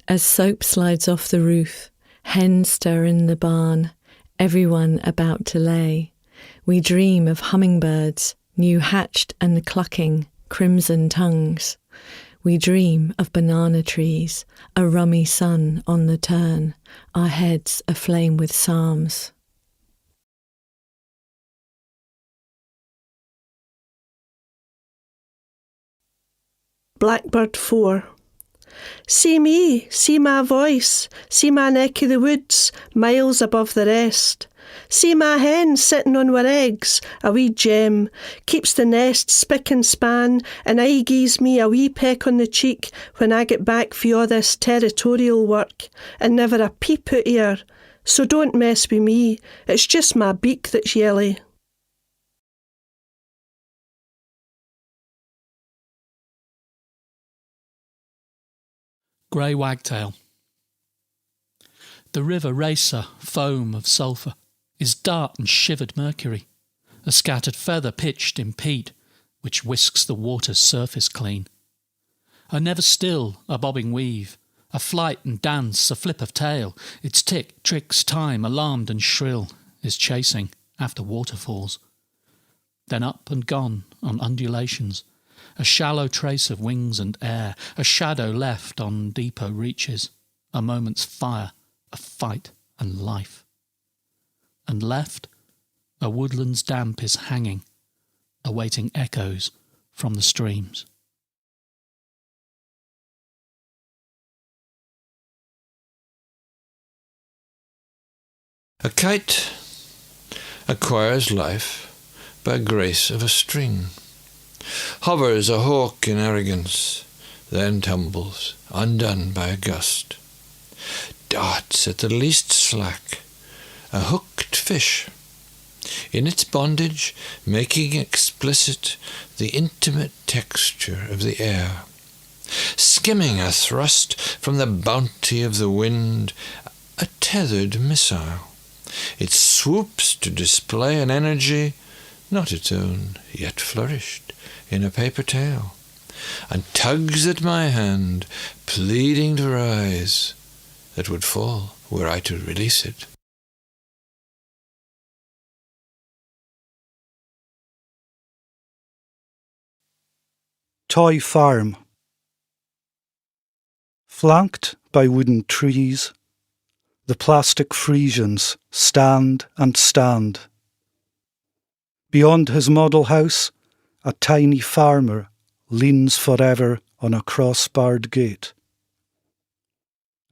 As soap slides off the roof, hens stir in the barn, everyone about to lay. We dream of hummingbirds, new hatched and clucking, crimson tongues. We dream of banana trees, a rummy sun on the turn, our heads aflame with psalms. Blackbird 4. See me, see my voice, see my neck of the woods, miles above the rest. See my hen sitting on her eggs, a wee gem, keeps the nest spick and span, and aye gies me a wee peck on the cheek when I get back for all this territorial work, and never a peep out of her. So don't mess with me, it's just my beak that's yelly. Grey wagtail. The river racer, foam of sulphur, is dart and shivered mercury, a scattered feather pitched in peat, which whisks the water's surface clean. A never still, a bobbing weave, a flight and dance, a flip of tail, its tick tricks time, alarmed and shrill, is chasing after waterfalls. Then up and gone on undulations, a shallow trace of wings and air, a shadow left on deeper reaches, a moment's fire of fight and life. And left, a woodland's damp is hanging, awaiting echoes from the streams. A kite acquires life by grace of a string, hovers a hawk in arrogance, then tumbles, undone by a gust, darts at the least slack, a hooked fish, in its bondage making explicit the intimate texture of the air, skimming a thrust from the bounty of the wind, a tethered missile. It swoops to display an energy not its own, yet flourished in a paper tale, and tugs at my hand, pleading to rise, that would fall were I to release it. Toy farm. Flanked by wooden trees, the plastic Frisians stand and stand. Beyond his model house, a tiny farmer leans forever on a cross-barred gate.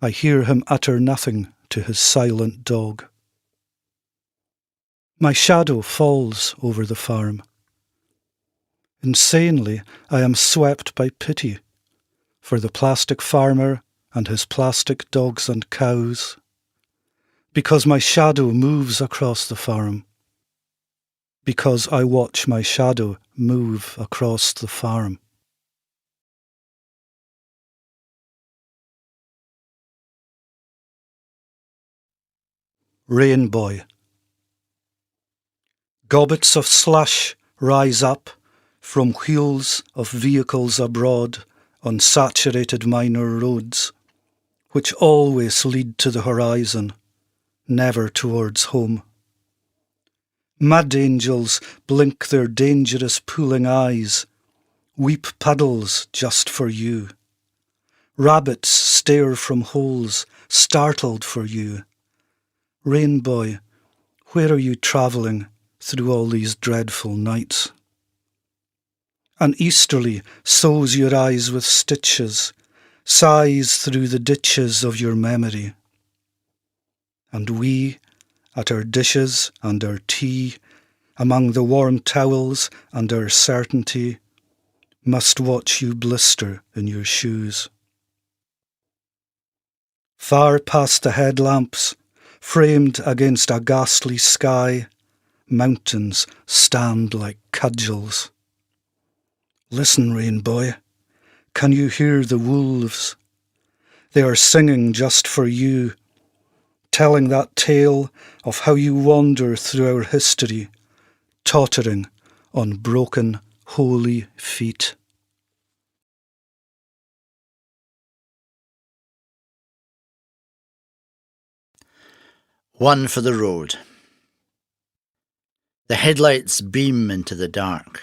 I hear him utter nothing to his silent dog. My shadow falls over the farm. Insanely, I am swept by pity for the plastic farmer and his plastic dogs and cows, because my shadow moves across the farm, because I watch my shadow move across the farm. Rain Boy. Gobbets of slush rise up from wheels of vehicles abroad on saturated minor roads, which always lead to the horizon, never towards home. Mud angels blink their dangerous pooling eyes, weep puddles just for you. Rabbits stare from holes, startled for you. Rain Boy, where are you travelling through all these dreadful nights? An easterly sews your eyes with stitches, sighs through the ditches of your memory. And we, at our dishes and our tea, among the warm towels and our certainty, must watch you blister in your shoes. Far past the headlamps, framed against a ghastly sky, mountains stand like cudgels. Listen, Rain Boy, can you hear the wolves? They are singing just for you, telling that tale of how you wander through our history, tottering on broken, holy feet. One for the road. The headlights beam into the dark,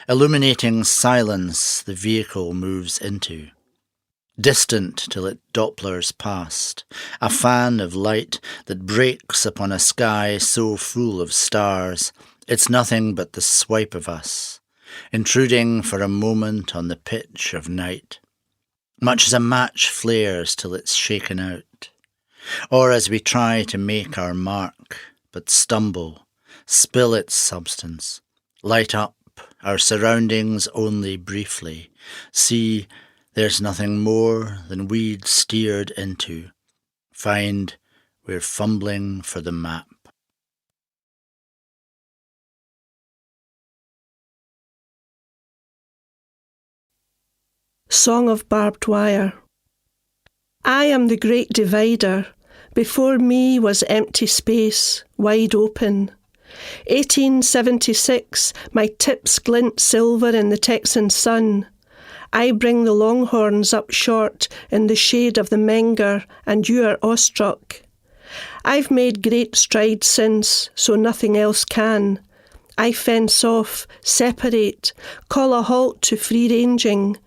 illuminating silence the vehicle moves into. Distant till it Dopplers past, a fan of light that breaks upon a sky so full of stars, it's nothing but the swipe of us, intruding for a moment on the pitch of night, much as a match flares till it's shaken out, or as we try to make our mark, but stumble, spill its substance, light up our surroundings only briefly, see there's nothing more than we'd steered into, find we're fumbling for the map. Song of Barbed Wire. I am the great divider. Before me was empty space, wide open. 1876, my tips glint silver in the Texan sun. I bring the longhorns up short in the shade of the Menger, and you are awestruck. I've made great strides since, so nothing else can. I fence off, separate, call a halt to free-ranging.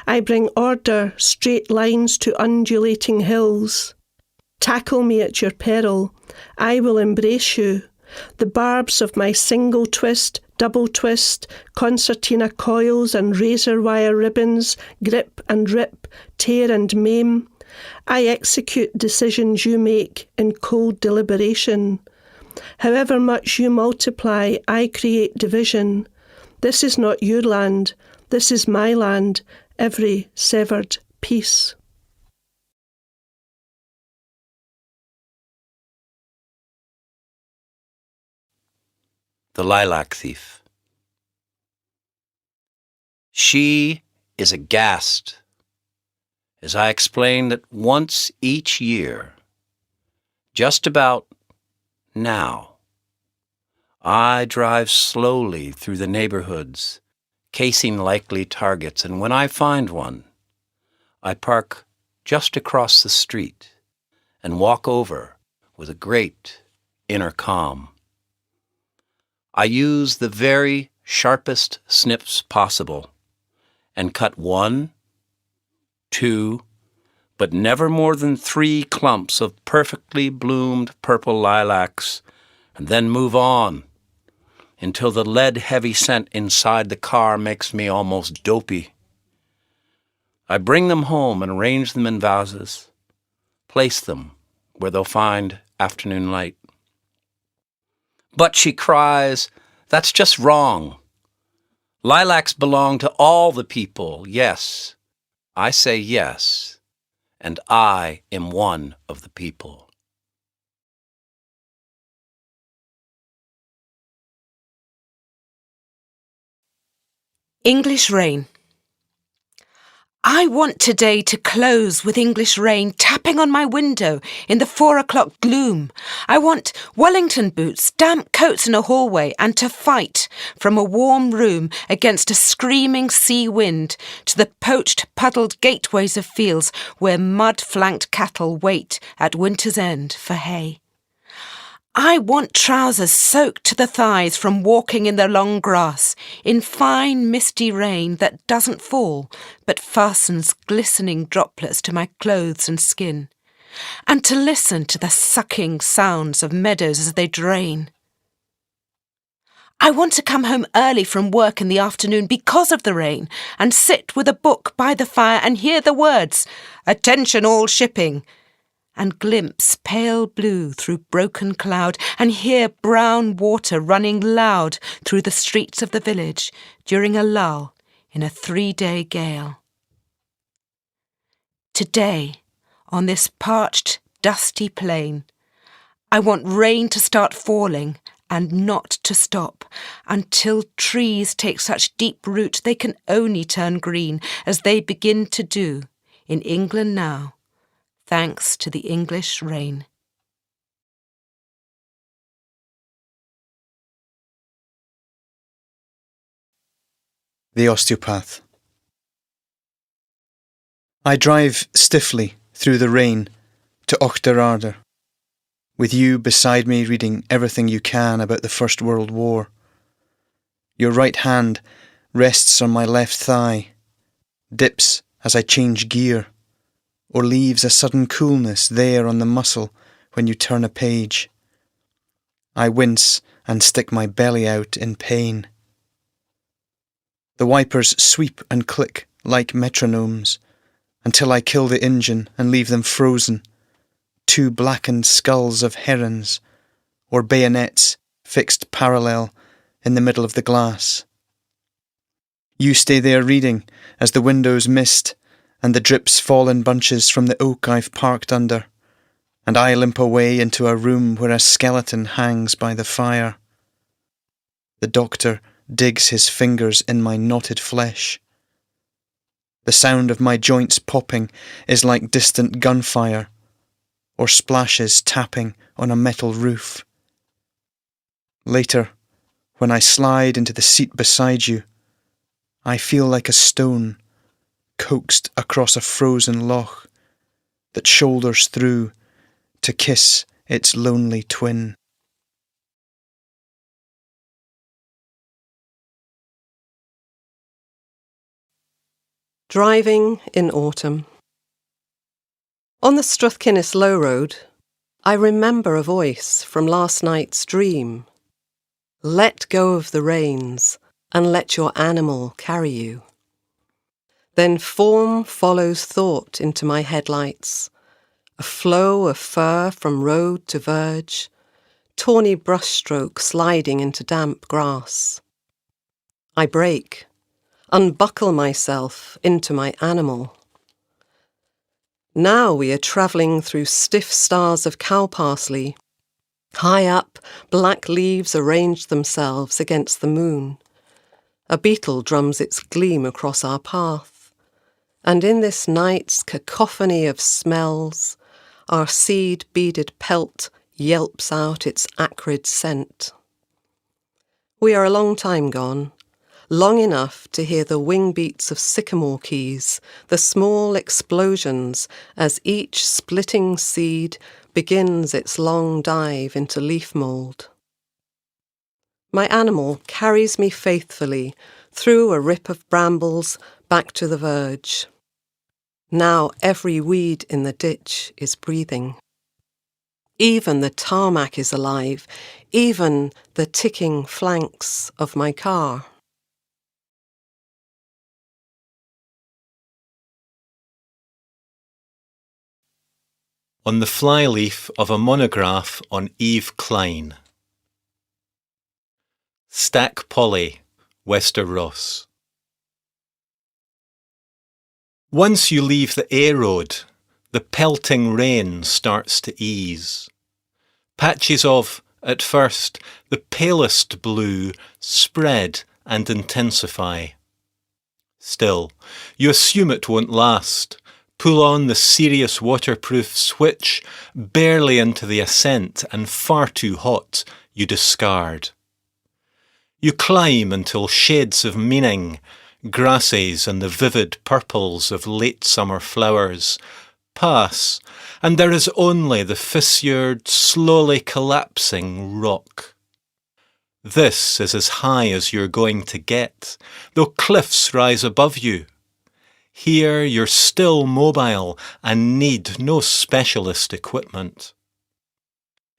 I bring order, straight lines to undulating hills. Tackle me at your peril, I will embrace you. The barbs of my single twist, double twist, concertina coils and razor wire ribbons grip and rip, tear and maim. I execute decisions you make in cold deliberation. However much you multiply, I create division. This is not your land, this is my land, every severed piece. The Lilac Thief. She is aghast as I explain that once each year, just about now, I drive slowly through the neighborhoods, casing likely targets, and when I find one, I park just across the street and walk over with a great inner calm. I use the very sharpest snips possible and cut 1, 2, but never more than 3 clumps of perfectly bloomed purple lilacs, and then move on until the lead-heavy scent inside the car makes me almost dopey. I bring them home and arrange them in vases, place them where they'll find afternoon light. But she cries, "That's just wrong. Lilacs belong to all the people, yes." I say yes, and I am one of the people. English rain. I want today to close with English rain tapping on my window in the 4 o'clock gloom. I want Wellington boots, damp coats in a hallway, and to fight from a warm room against a screaming sea wind to the poached, puddled gateways of fields where mud-flanked cattle wait at winter's end for hay. I want trousers soaked to the thighs from walking in the long grass, in fine misty rain that doesn't fall, but fastens glistening droplets to my clothes and skin, and to listen to the sucking sounds of meadows as they drain. I want to come home early from work in the afternoon because of the rain, and sit with a book by the fire and hear the words, "Attention all shipping," and glimpse pale blue through broken cloud, and hear brown water running loud through the streets of the village during a lull in a 3-day gale. Today, on this parched, dusty plain, I want rain to start falling and not to stop until trees take such deep root they can only turn green as they begin to do in England now, thanks to the English rain. The Osteopath. I drive stiffly through the rain to Auchterarder, with you beside me reading everything you can about the First World War. Your right hand rests on my left thigh, dips as I change gear, or leaves a sudden coolness there on the muscle when you turn a page. I wince and stick my belly out in pain. The wipers sweep and click like metronomes until I kill the engine and leave them frozen, 2 blackened skulls of herons or bayonets fixed parallel in the middle of the glass. You stay there reading as the windows mist and the drips fall in bunches from the oak I've parked under, and I limp away into a room where a skeleton hangs by the fire. The doctor digs his fingers in my knotted flesh. The sound of my joints popping is like distant gunfire, or splashes tapping on a metal roof. Later, when I slide into the seat beside you, I feel like a stone coaxed across a frozen loch that shoulders through to kiss its lonely twin. Driving in autumn. On the Struthkinnis Low Road, I remember a voice from last night's dream. Let go of the reins and let your animal carry you. Then form follows thought into my headlights, a flow of fur from road to verge, tawny brushstroke sliding into damp grass. I brake, unbuckle myself into my animal. Now we are travelling through stiff stars of cow parsley. High up, black leaves arrange themselves against the moon. A beetle drums its gleam across our path. And in this night's cacophony of smells, our seed-beaded pelt yelps out its acrid scent. We are a long time gone, long enough to hear the wing beats of sycamore keys, the small explosions as each splitting seed begins its long dive into leaf mould. My animal carries me faithfully through a rip of brambles back to the verge. Now every weed in the ditch is breathing. Even the tarmac is alive, even the ticking flanks of my car. On the flyleaf of a monograph on Eve Klein. Stack Polly, Wester Ross. Once you leave the A road, the pelting rain starts to ease. Patches of, at first, the palest blue spread and intensify. Still, you assume it won't last. Pull on the serious waterproof switch, barely into the ascent and far too hot, you discard. You climb until shades of meaning, grasses and the vivid purples of late summer flowers, pass, and there is only the fissured, slowly collapsing rock. This is as high as you're going to get, though cliffs rise above you. Here you're still mobile and need no specialist equipment.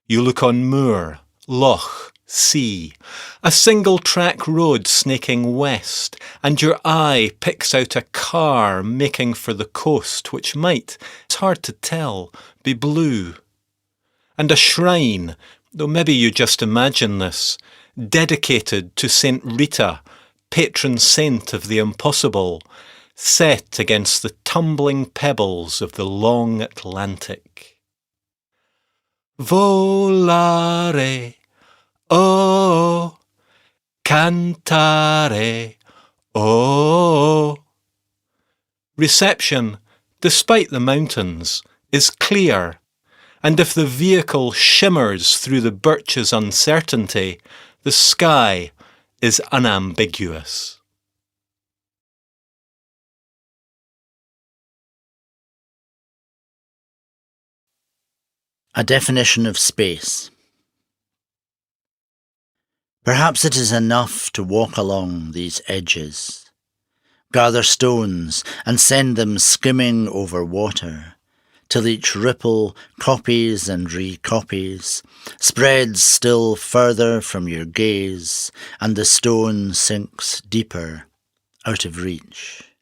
You look on moor, loch, sea, a single-track road snaking west, and your eye picks out a car making for the coast, which might, it's hard to tell, be blue. And a shrine, though maybe you just imagine this, dedicated to St. Rita, patron saint of the impossible, set against the tumbling pebbles of the long Atlantic. Volare, oh, cantare, oh. Reception, despite the mountains, is clear, and if the vehicle shimmers through the birch's uncertainty, the sky is unambiguous. A definition of space. Perhaps it is enough to walk along these edges, gather stones and send them skimming over water, till each ripple copies and recopies, spreads still further from your gaze, and the stone sinks deeper, out of reach.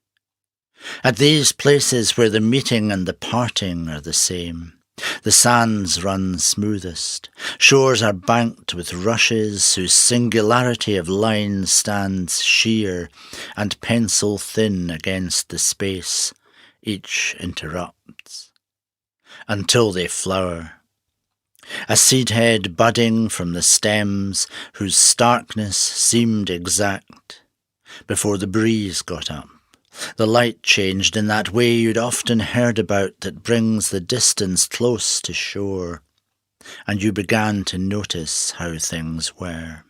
At these places where the meeting and the parting are the same, the sands run smoothest, shores are banked with rushes whose singularity of line stands sheer and pencil thin against the space each interrupts, until they flower. A seed head budding from the stems whose starkness seemed exact before the breeze got up. The light changed in that way you'd often heard about that brings the distance close to shore, and you began to notice how things were.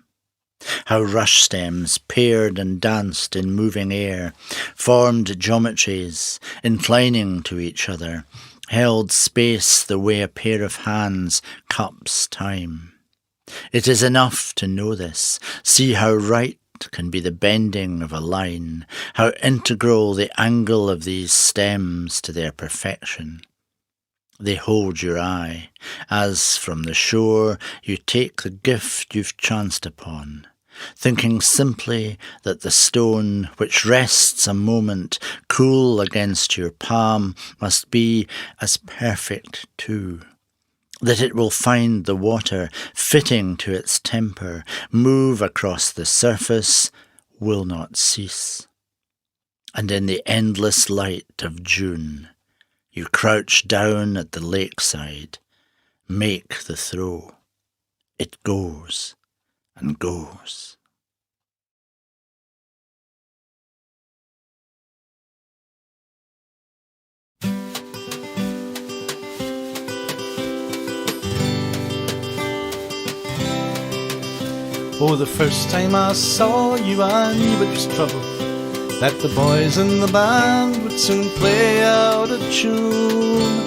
How rush stems paired and danced in moving air, formed geometries, inclining to each other, held space the way a pair of hands cups time. It is enough to know this, see how right can be the bending of a line, how integral the angle of these stems to their perfection. They hold your eye, as from the shore you take the gift you've chanced upon, thinking simply that the stone which rests a moment cool against your palm must be as perfect too, that it will find the water fitting to its temper, move across the surface, will not cease. And in the endless light of June, you crouch down at the lakeside, make the throw. It goes and goes. Oh, the first time I saw you, I knew it was trouble, that the boys in the band would soon play out a tune.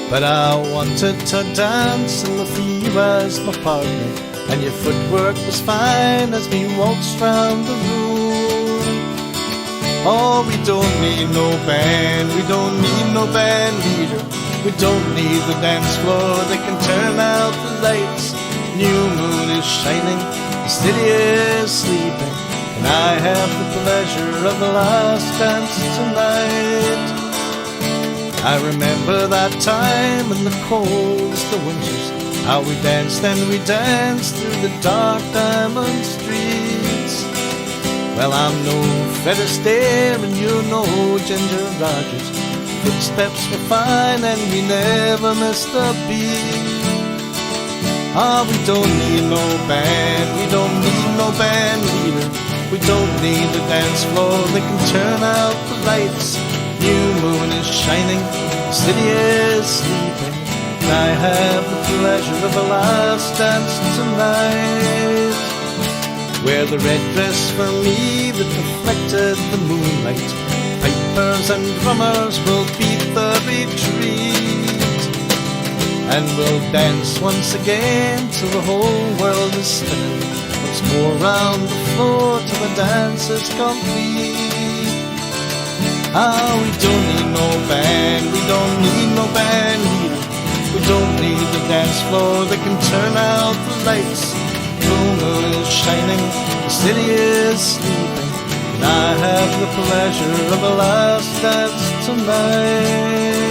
But I wanted to dance and with you as my partner, and your footwork was fine as we waltzed round the room. Oh, we don't need no band, we don't need no band leader, we don't need the dance floor that can turn out the lights. New moon is shining, the city is sleeping, and I have the pleasure of the last dance tonight. I remember that time in the coldest of winters, how we danced and we danced through the dark diamond streets. Well, I'm no Fred Astaire and you're no Ginger Rogers. Footsteps were fine and we never missed a beat. Ah, we don't need no band, we don't need no band leader, we don't need the dance floor, they can turn out the lights. New moon is shining, the city is sleeping, and I have the pleasure of a last dance tonight. Wear the red dress for me that reflected the moonlight. Pipers and drummers will beat the retreat, and we'll dance once again till the whole world is spinning. Once more round the floor till the dance is complete. Ah, we don't need no band, we don't need no band either. We don't need the dance floor that can turn out the lights. The moon is shining, the city is sleeping, and I have the pleasure of a last dance tonight.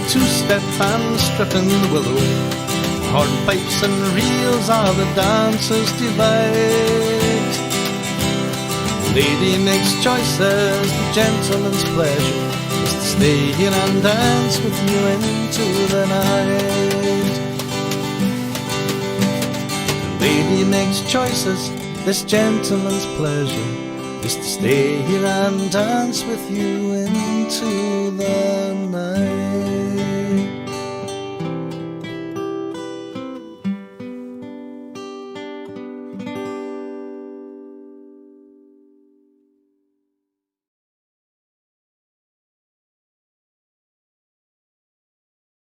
Two-step and stripping the willow, hornpipes and reels are the dancer's delight. The lady makes choices, the gentleman's pleasure is to stay here and dance with you into the night. The lady makes choices, this gentleman's pleasure is to stay here and dance with you into